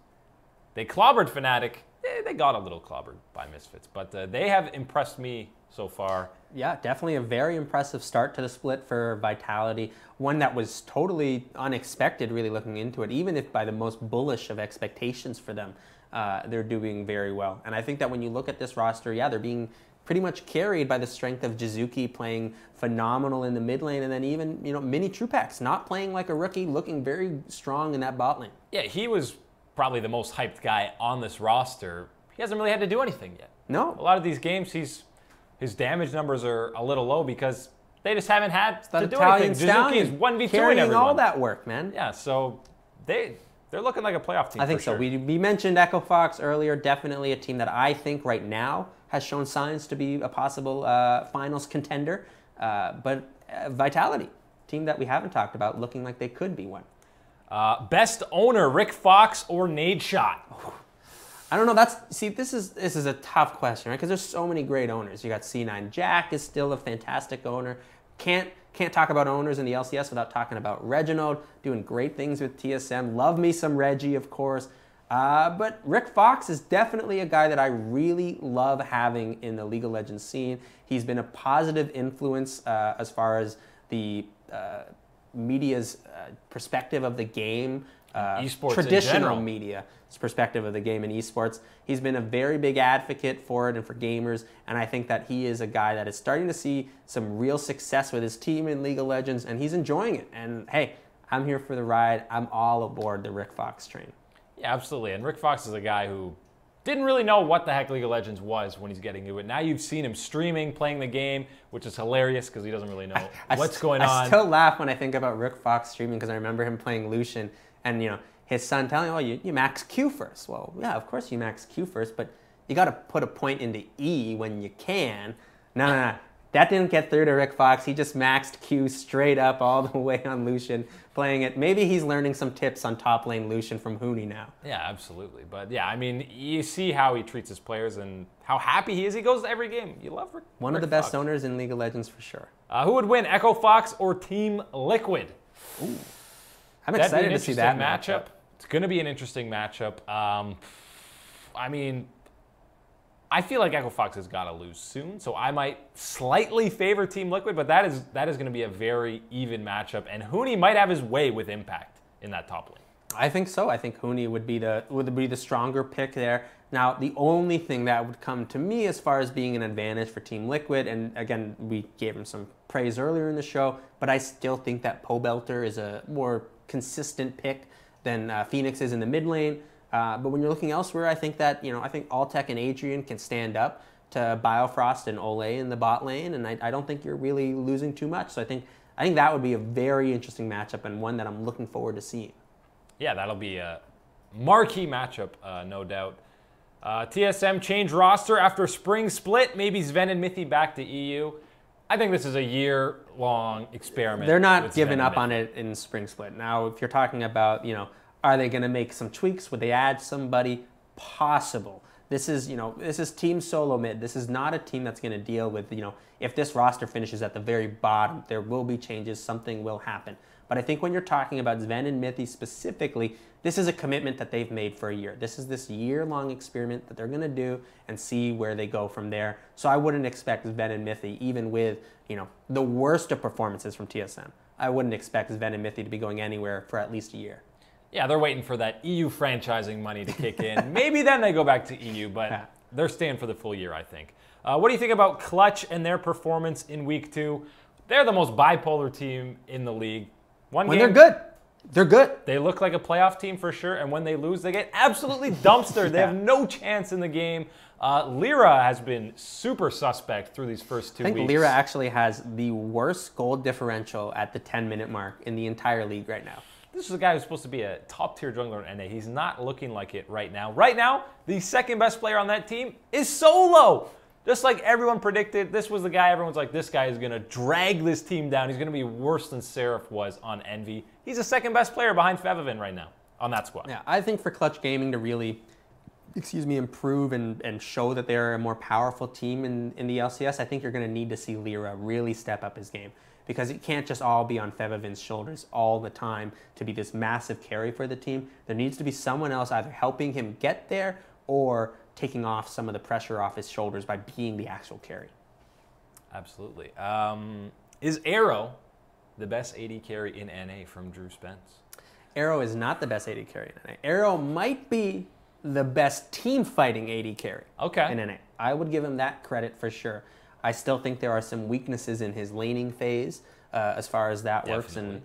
They clobbered Fnatic. They got a little clobbered by Misfits, but they have impressed me so far. Yeah, definitely a very impressive start to the split for Vitality. One that was totally unexpected, really looking into it. Even if by the most bullish of expectations for them, they're doing very well. And I think that when you look at this roster, yeah, they're being pretty much carried by the strength of Jizuki playing phenomenal in the mid lane, and then even, Mini Trupax not playing like a rookie, looking very strong in that bot lane. Yeah, he was probably the most hyped guy on this roster. He hasn't really had to do anything yet. No. A lot of these games, his damage numbers are a little low because they just haven't had to do anything. Jizuki is 1v2 carrying all that work, man. Yeah, so they're looking like a playoff team. I think for so. sure. We mentioned Echo Fox earlier. Definitely a team that I think right now has shown signs to be a possible finals contender. But Vitality, team that we haven't talked about, looking like they could be one. Best owner, Rick Fox or Nadeshot? I don't know. This is a tough question, right? Because there's so many great owners. You got C9 Jack is still a fantastic owner. Can't talk about owners in the LCS without talking about Reginald doing great things with TSM. Love me some Reggie, of course. But Rick Fox is definitely a guy that I really love having in the League of Legends scene. He's been a positive influence as far as the media's perspective of the game, esports traditional media's perspective of the game in esports. He's been a very big advocate for it and for gamers, and I think that he is a guy that is starting to see some real success with his team in League of Legends, and he's enjoying it. And hey, I'm here for the ride. I'm all aboard the Rick Fox train. Yeah, absolutely. And Rick Fox is a guy who didn't really know what the heck League of Legends was when he's getting into it. Now you've seen him streaming, playing the game, which is hilarious because he doesn't really know what's going on. I still laugh when I think about Rick Fox streaming because I remember him playing Lucian and, his son telling him, oh, you max Q first. Well, yeah, of course you max Q first, but you got to put a point into E when you can. No. That didn't get through to Rick Fox. He just maxed Q straight up all the way on Lucian, playing it. Maybe he's learning some tips on top lane Lucian from Huni now. Yeah, absolutely. But yeah, I mean, you see how he treats his players and how happy he is. He goes to every game. You love Rick One of the Fox. best owners in League of Legends for sure. Who would win, Echo Fox or Team Liquid? Ooh. I'm excited to see that matchup. It's going to be an interesting matchup. I mean, I feel like Echo Fox has got to lose soon, so I might slightly favor Team Liquid, but that is going to be a very even matchup, and Huni might have his way with Impact in that top lane. I think so. I think Huni would be the stronger pick there. Now, the only thing that would come to me as far as being an advantage for Team Liquid, and again, we gave him some praise earlier in the show, but I still think that Pobelter is a more consistent pick than Phoenix is in the mid lane. But when you're looking elsewhere, I think that, I think Alltech and Adrian can stand up to Biofrost and Ole in the bot lane, and I don't think you're really losing too much. So I think that would be a very interesting matchup and one that I'm looking forward to seeing. Yeah, that'll be a marquee matchup, no doubt. TSM changed roster after spring split. Maybe Sven and Mithy back to EU. I think this is a year-long experiment. They're not giving up on it in spring split. Now, if you're talking about, are they going to make some tweaks? Would they add somebody? Possible. This is team solo mid. This is not a team that's going to deal with, if this roster finishes at the very bottom, there will be changes. Something will happen. But I think when you're talking about Sven and Mithy specifically, this is a commitment that they've made for a year. This is this year-long experiment that they're going to do and see where they go from there. So I wouldn't expect Sven and Mithy, even with, the worst of performances from TSM, I wouldn't expect Sven and Mithy to be going anywhere for at least a year. Yeah, they're waiting for that EU franchising money to kick in. Maybe then they go back to EU, but they're staying for the full year, I think. What do you think about Clutch and their performance in Week 2? They're the most bipolar team in the league. When they're good. They're good. They look like a playoff team for sure, and when they lose, they get absolutely dumpstered. They have no chance in the game. Lyra has been super suspect through these first 2 weeks. I think Lyra actually has the worst goal differential at the 10-minute mark in the entire league right now. This is a guy who's supposed to be a top-tier jungler in NA. He's not looking like it right now. Right now, the second best player on that team is Solo. Just like everyone predicted, this was the guy everyone's like, this guy is going to drag this team down. He's going to be worse than Seraph was on Envy. He's the second best player behind Fevivin right now on that squad. Yeah, I think for Clutch Gaming to really, improve and show that they're a more powerful team in the LCS, I think you're going to need to see Lyra really step up his game. Because it can't just all be on Fevivin's shoulders all the time to be this massive carry for the team. There needs to be someone else either helping him get there or taking off some of the pressure off his shoulders by being the actual carry. Absolutely. Is Arrow the best AD carry in NA from Drew Spence? Arrow is not the best AD carry in NA. Arrow might be the best team fighting AD carry in NA. I would give him that credit for sure. I still think there are some weaknesses in his laning phase as far as that works, and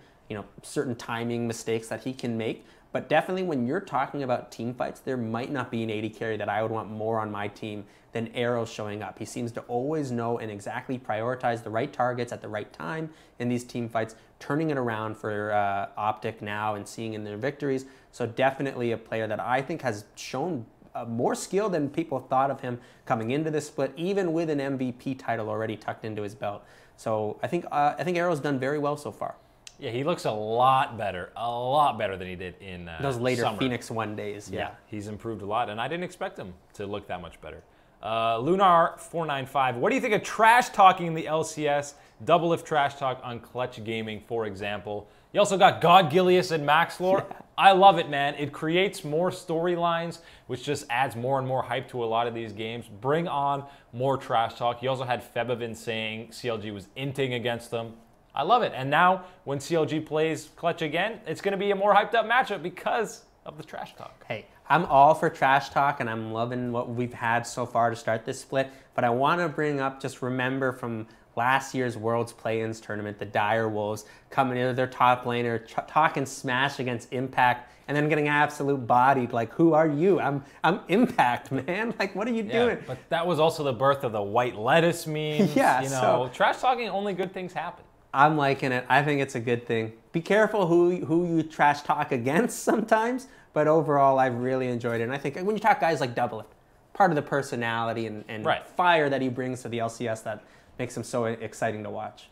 certain timing mistakes that he can make. But definitely when you're talking about team fights, there might not be an AD carry that I would want more on my team than Arrow showing up. He seems to always know and exactly prioritize the right targets at the right time in these team fights, turning it around for Optic now and seeing in their victories. So definitely a player that I think has shown more skill than people thought of him coming into this split, even with an MVP title already tucked into his belt. So I think Arrow's done very well so far. Yeah, he looks a lot better than he did in those later summer. Phoenix 1 days. Yeah, he's improved a lot, and I didn't expect him to look that much better. Lunar495, what do you think of trash talking in the LCS? Double if trash talk on Clutch Gaming, for example. You also got God Gilius and Maxlore. Yeah. I love it, man. It creates more storylines, which just adds more and more hype to a lot of these games. Bring on more trash talk. You also had Febivin saying CLG was inting against them. I love it. And now when CLG plays Clutch again, it's going to be a more hyped up matchup because of the trash talk. Hey, I'm all for trash talk, and I'm loving what we've had so far to start this split. But I want to bring up, just remember from last year's Worlds Play-Ins tournament, the Dire Wolves coming into their top laner, talking smash against Impact, and then getting absolute bodied. Like, who are you? I'm Impact, man. Like, what are you doing? But that was also the birth of the white lettuce memes. Yeah, so trash talking, only good things happen. I'm liking it. I think it's a good thing. Be careful who you trash talk against sometimes, but overall, I've really enjoyed it. And I think when you talk guys like Double, part of the personality and fire that he brings to the LCS that makes him so exciting to watch.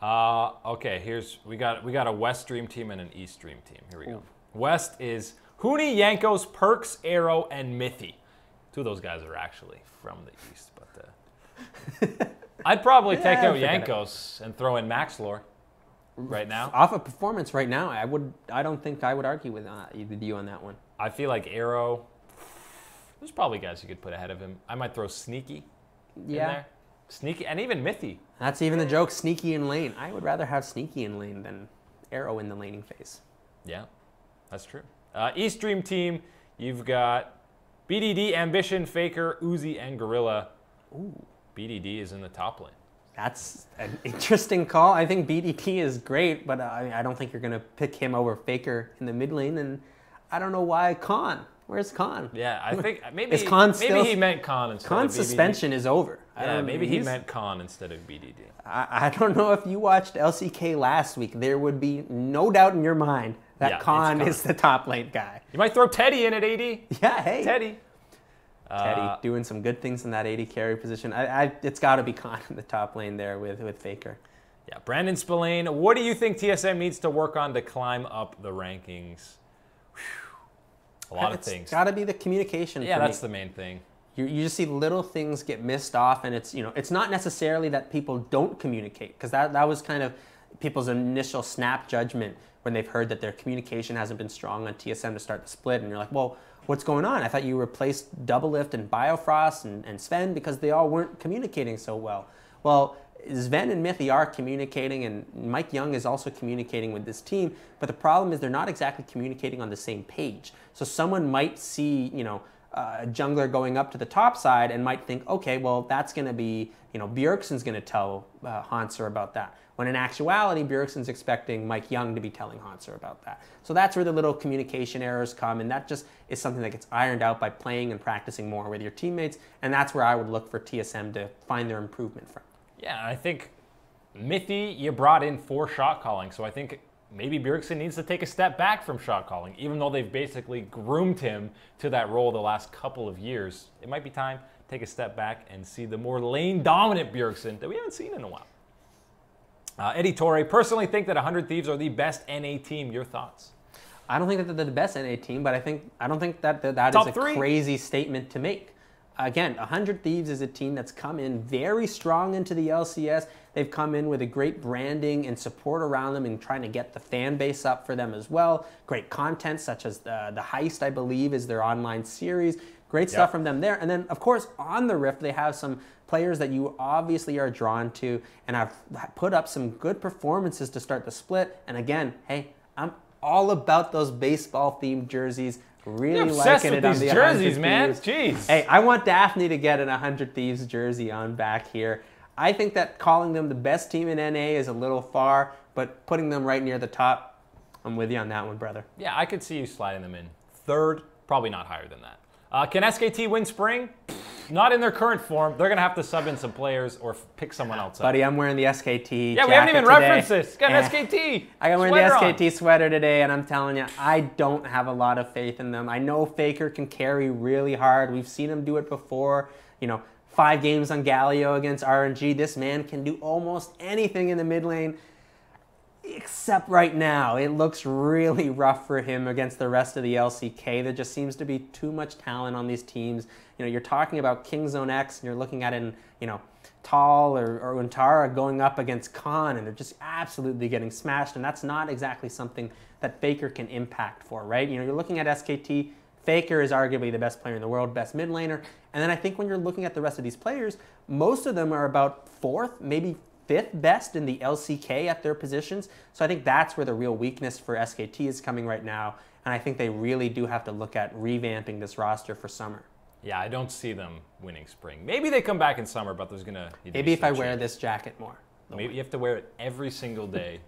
Okay, we got a West Dream team and an East Dream team. Here we go. West is Huni, Yankos, Perks, Arrow, and Mithy. Two of those guys are actually from the East, but I'd probably take out Yankos and throw in Maxlore right now. Off of performance right now, I don't think I would argue with you on that one. I feel like Arrow, there's probably guys you could put ahead of him. I might throw Sneaky in there. Sneaky, and even Mithy. That's even the joke, Sneaky in lane. I would rather have Sneaky in lane than Arrow in the laning phase. Yeah, that's true. East Dream team, you've got BDD, Ambition, Faker, Uzi, and Gorilla. Ooh, BDD is in the top lane. That's an interesting call. I think BDD is great, but I don't think you're going to pick him over Faker in the mid lane, and I don't know why Khan. Where's Khan? Yeah, I think maybe he meant Khan instead Khan's of BDD. suspension is over. Yeah, maybe he meant Khan instead of BDD. I don't know if you watched LCK last week. There would be no doubt in your mind that Khan is the top lane guy. You might throw Teddy in at AD. Yeah, hey. Teddy. Teddy doing some good things in that AD carry position. It's got to be Khan in the top lane there with Faker. Yeah, Brandon Spillane, what do you think TSM needs to work on to climb up the rankings? A lot of things. It's got to be the communication. Yeah, that's the main thing. You just see little things get missed off, and it's not necessarily that people don't communicate, because that was kind of people's initial snap judgment when they've heard that their communication hasn't been strong on TSM to start the split, and you're like, well, what's going on? I thought you replaced Doublelift and Biofrost and Sven because they all weren't communicating so well. Well, Sven and Mithy are communicating, and Mike Young is also communicating with this team, but the problem is they're not exactly communicating on the same page. So someone might see, a jungler going up to the top side and might think, okay, well, that's going to be, Bjergsen's going to tell Hanser about that. When in actuality, Bjergsen's expecting Mike Young to be telling Hanser about that. So that's where the little communication errors come, and that just is something that gets ironed out by playing and practicing more with your teammates, and that's where I would look for TSM to find their improvement from. Yeah, I think Mithy, you brought in for shot calling, so I think maybe Bjergsen needs to take a step back from shot calling, even though they've basically groomed him to that role the last couple of years. It might be time to take a step back and see the more lane-dominant Bjergsen that we haven't seen in a while. Eddie Torre, personally think that 100 Thieves are the best NA team. Your thoughts? I don't think that they're the best NA team, but I don't think that is a crazy statement to make. Again, 100 Thieves is a team that's come in very strong into the LCS. They've come in with a great branding and support around them and trying to get the fan base up for them as well. Great content such as the Heist, I believe, is their online series. Great stuff from them there. And then, of course, on the Rift, they have some players that you obviously are drawn to and have put up some good performances to start the split. And again, hey, I'm all about those baseball-themed jerseys. Really liking it on the 100 jerseys, man. Jeez. Hey, I want Daphne to get an 100 Thieves jersey on back here. I think that calling them the best team in NA is a little far, but putting them right near the top, I'm with you on that one, brother. Yeah, I could see you sliding them in third, probably not higher than that. Can SKT win Spring? Not in their current form. They're going to have to sub in some players or pick someone else up. Buddy, I'm wearing the SKT Yeah, we haven't even referenced this. Got an SKT I'm wearing the SKT sweater today, and I'm telling you, I don't have a lot of faith in them. I know Faker can carry really hard. We've seen him do it before. 5 games on Galio against RNG. This man can do almost anything in the mid lane. Except right now, it looks really rough for him against the rest of the LCK. There just seems to be too much talent on these teams. You're talking about Kingzone X, and you're looking at it in, Tall or Untara going up against Khan, and they're just absolutely getting smashed, and that's not exactly something that Faker can impact for, right? You're looking at SKT. Faker is arguably the best player in the world, best mid laner, and then I think when you're looking at the rest of these players, most of them are about 4th, maybe 5th best in the LCK at their positions. So I think that's where the real weakness for SKT is coming right now. And I think they really do have to look at revamping this roster for summer. Yeah, I don't see them winning Spring. Maybe they come back in summer, but there's going to maybe if I wear this jacket more. Maybe you have to wear it every single day.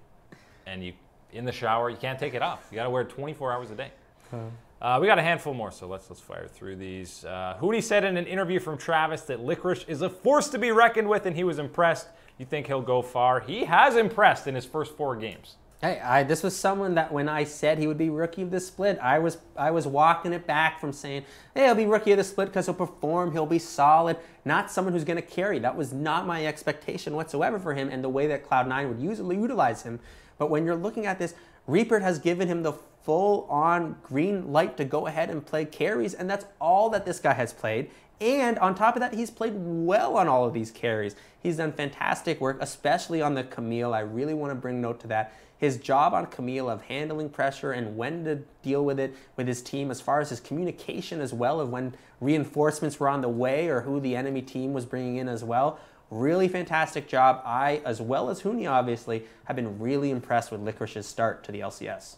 And in the shower, you can't take it off. You got to wear it 24 hours a day. We got a handful more, so let's fire through these. Hootie said in an interview from Travis that Licorice is a force to be reckoned with, and he was impressed. You think he'll go far? He has impressed in his first 4 games. Hey, this was someone that when I said he would be rookie of the split, I was walking it back from saying, hey, he'll be rookie of the split because he'll perform, he'll be solid, not someone who's going to carry. That was not my expectation whatsoever for him and the way that Cloud9 would usually utilize him. But when you're looking at this, Reaper has given him the full-on green light to go ahead and play carries, and that's all that this guy has played. And on top of that, he's played well on all of these carries. He's done fantastic work, especially on the Camille. I really want to bring note to that. His job on Camille of handling pressure and when to deal with it with his team, as far as his communication as well, of when reinforcements were on the way or who the enemy team was bringing in as well. Really fantastic job. I, as well as Huni, obviously, have been really impressed with Licorice's start to the LCS.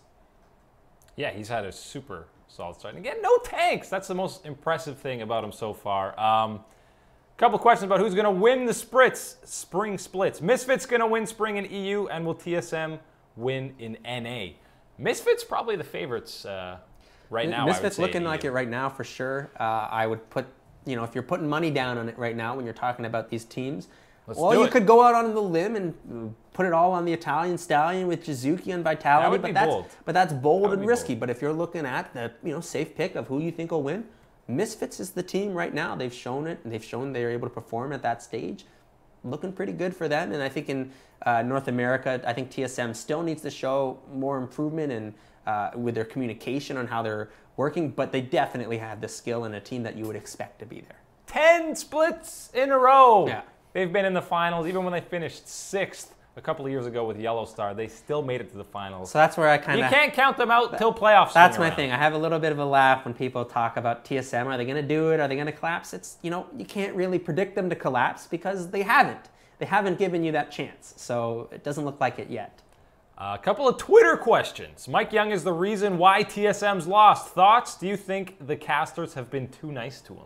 Yeah, he's had a super solid start. And again, no tanks. That's the most impressive thing about him so far. Couple questions about who's going to win the spring splits. Misfits going to win spring in EU, and will TSM win in NA? Misfits probably the favorites right now. Misfits looking like it right now for sure. I would put, if you're putting money down on it right now when you're talking about these teams, you could go out on the limb and put it all on the Italian Stallion with Jizuki and Vitality. But that's bold and risky. But if you're looking at the safe pick of who you think will win, Misfits is the team right now. They've shown it, and they've shown they're able to perform at that stage. Looking pretty good for them. And I think in North America, I think TSM still needs to show more improvement and with their communication on how they're working, but they definitely have the skill and a team that you would expect to be there. 10 splits in a row. Yeah. They've been in the finals, even when they finished 6th a couple of years ago with Yellow Star. They still made it to the finals. So that's where I kind of... You can't count them out till playoffs. That's my thing. I have a little bit of a laugh when people talk about TSM. Are they going to do it? Are they going to collapse? It's, you can't really predict them to collapse because they haven't. They haven't given you that chance. So it doesn't look like it yet. A couple of Twitter questions. Mike Young is the reason why TSM's lost. Thoughts? Do you think the casters have been too nice to him?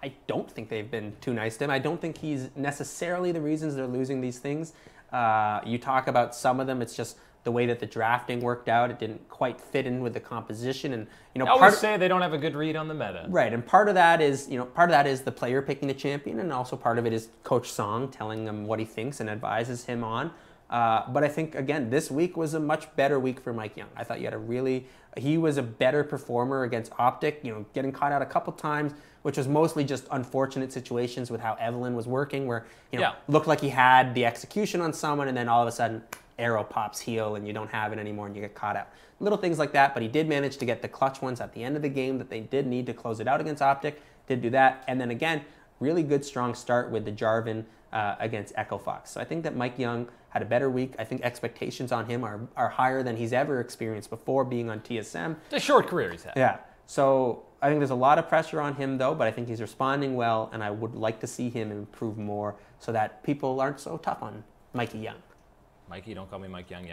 I don't think they've been too nice to him. I don't think he's necessarily the reasons they're losing these things. You talk about some of them, it's just the way that the drafting worked out. It didn't quite fit in with the composition, and I always say they don't have a good read on the meta. Right, and part of that is the player picking the champion, and also part of it is Coach Song telling him what he thinks and advises him on. But I think, again, this week was a much better week for Mike Young. I thought he was a better performer against Optic, getting caught out a couple times, which was mostly just unfortunate situations with how Evelyn was working, where, looked like he had the execution on someone, and then all of a sudden, arrow pops heel, and you don't have it anymore, and you get caught out. Little things like that, but he did manage to get the clutch ones at the end of the game that they did need to close it out against Optic, did do that, and then again, really good, strong start with the Jarvan against Echo Fox. So I think that Mike Young had a better week. I think expectations on him are higher than he's ever experienced before being on TSM. It's a short career he's had. Yeah. So I think there's a lot of pressure on him, though, but I think he's responding well, and I would like to see him improve more so that people aren't so tough on Mikey Young. Mikey, don't call me Mike Young.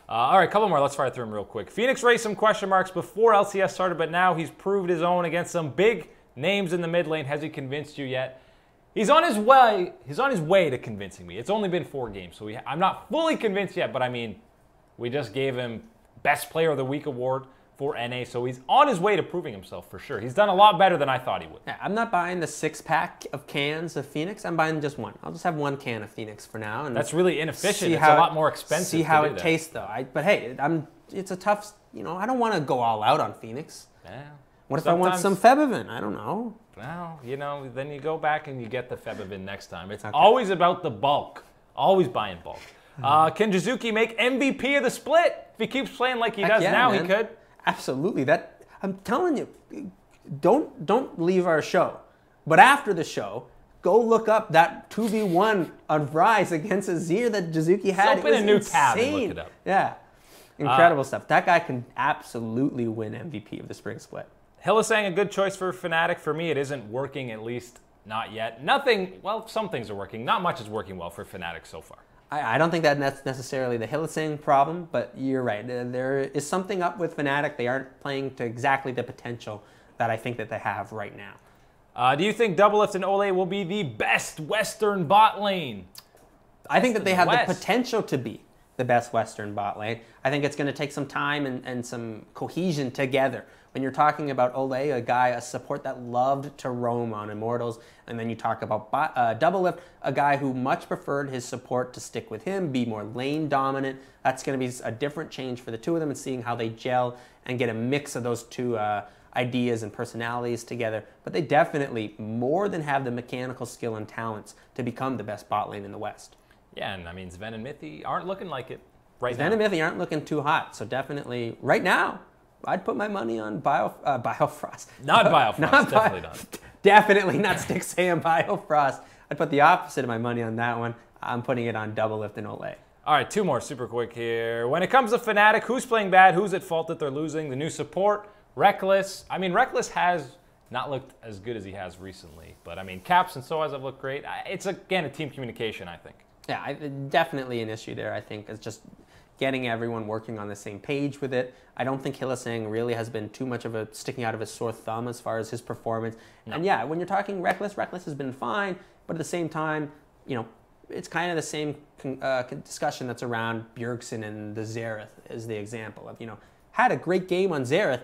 All right, a couple more. Let's fire through them real quick. Phoenix raised some question marks before LCS started, but now he's proved his own against some big names in the mid lane. Has he convinced you yet? He's on his way. He's on his way to convincing me. It's only been 4 games, so I'm not fully convinced yet. But I mean, we just gave him Best Player of the Week award for NA, so he's on his way to proving himself for sure. He's done a lot better than I thought he would. Yeah, I'm not buying the 6-pack of cans of Phoenix. I'm buying just one. I'll just have 1 can of Phoenix for now. And that's really inefficient. It's a lot more expensive. See how it tastes, though. But hey, it's a tough. I don't want to go all out on Phoenix. Yeah. What if I want some Febivin? I don't know. Well, then you go back and you get the Febivin next time. It's always about the bulk. Always buying bulk. Can Jizuki make MVP of the split? If he keeps playing like he does now, man. He could. Absolutely. I'm telling you, don't leave our show. But after the show, go look up that 2v1 on Rise against Azir that Jizuki had. Open a new tab and look it up. Yeah. Incredible stuff. That guy can absolutely win MVP of the spring split. Hill is saying a good choice for Fnatic. For me, it isn't working, at least not yet. Nothing, well, some things are working. Not much is working well for Fnatic so far. I don't think that's necessarily the Hylissang problem, but you're right. There is something up with Fnatic. They aren't playing to exactly the potential that I think that they have right now. Do you think Doublelift and Ole will be the best Western bot lane? I think that they have the potential to be the best Western bot lane. I think it's going to take some time and some cohesion together. When you're talking about Ole, a support that loved to roam on Immortals, and then you talk about Doublelift, a guy who much preferred his support to stick with him, be more lane dominant. That's going to be a different change for the two of them, and seeing how they gel and get a mix of those two ideas and personalities together. But they definitely more than have the mechanical skill and talents to become the best bot lane in the West. Yeah, and I mean, Sven and Mithy aren't looking like it right now. Sven and Mithy aren't looking too hot, so definitely right now, I'd put my money on Biofrost. Not Biofrost, definitely not. Definitely not Stixay and Biofrost. I'd put the opposite of my money on that one. I'm putting it on Doublelift and Ole. All right, 2 more super quick here. When it comes to Fnatic, who's playing bad? Who's at fault that they're losing? The new support, Reckless. I mean, Reckless has not looked as good as he has recently. But, I mean, Caps and Soaz have looked great. It's, again, a team communication, I think. Yeah, definitely an issue there, I think. It's just getting everyone working on the same page with it. I don't think Hylissang really has been too much of a sticking out of his sore thumb as far as his performance. No. And yeah, when you're talking Reckless has been fine, but at the same time, it's kind of the same discussion that's around Bjergsen and the Xerath as the example of, had a great game on Xerath,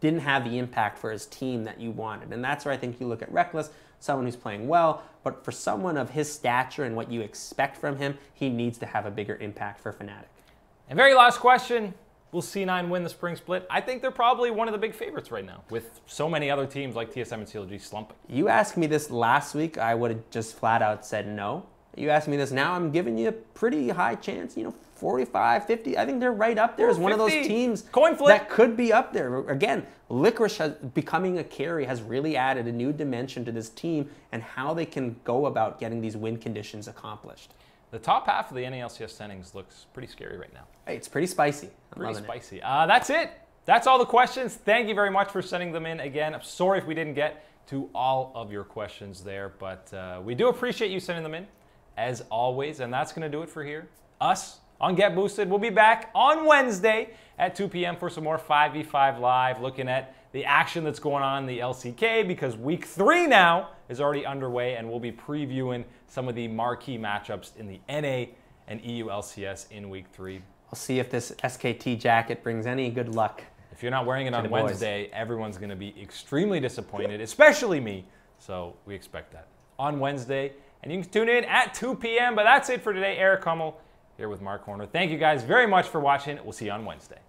didn't have the impact for his team that you wanted. And that's where I think you look at Reckless, someone who's playing well, but for someone of his stature and what you expect from him, he needs to have a bigger impact for Fnatic. And very last question, will C9 win the spring split? I think they're probably one of the big favorites right now, with so many other teams like TSM and CLG slumping. You asked me this last week, I would have just flat out said no. You asked me this now, I'm giving you a pretty high chance, 45, 50. I think they're right up there as one of those teams that could be up there. Again, Licorice becoming a carry has really added a new dimension to this team and how they can go about getting these win conditions accomplished. The top half of the NALCS standings looks pretty scary right now. Hey, it's pretty spicy. Pretty spicy. That's it. That's all the questions. Thank you very much for sending them in. Again, I'm sorry if we didn't get to all of your questions there, but we do appreciate you sending them in, as always. And that's going to do it for us on Get Boosted. We'll be back on Wednesday at 2 p.m. for some more 5v5 Live, looking at the action that's going on in the LCK, because Week 3 now is already underway, and we'll be previewing some of the marquee matchups in the NA and EU LCS in Week 3. I'll see if this SKT jacket brings any good luck. If you're not wearing it on Wednesday, everyone's going to be extremely disappointed, especially me. So we expect that on Wednesday. And you can tune in at 2 p.m. But that's it for today. Eric Kummel here with Mark Horner. Thank you guys very much for watching. We'll see you on Wednesday.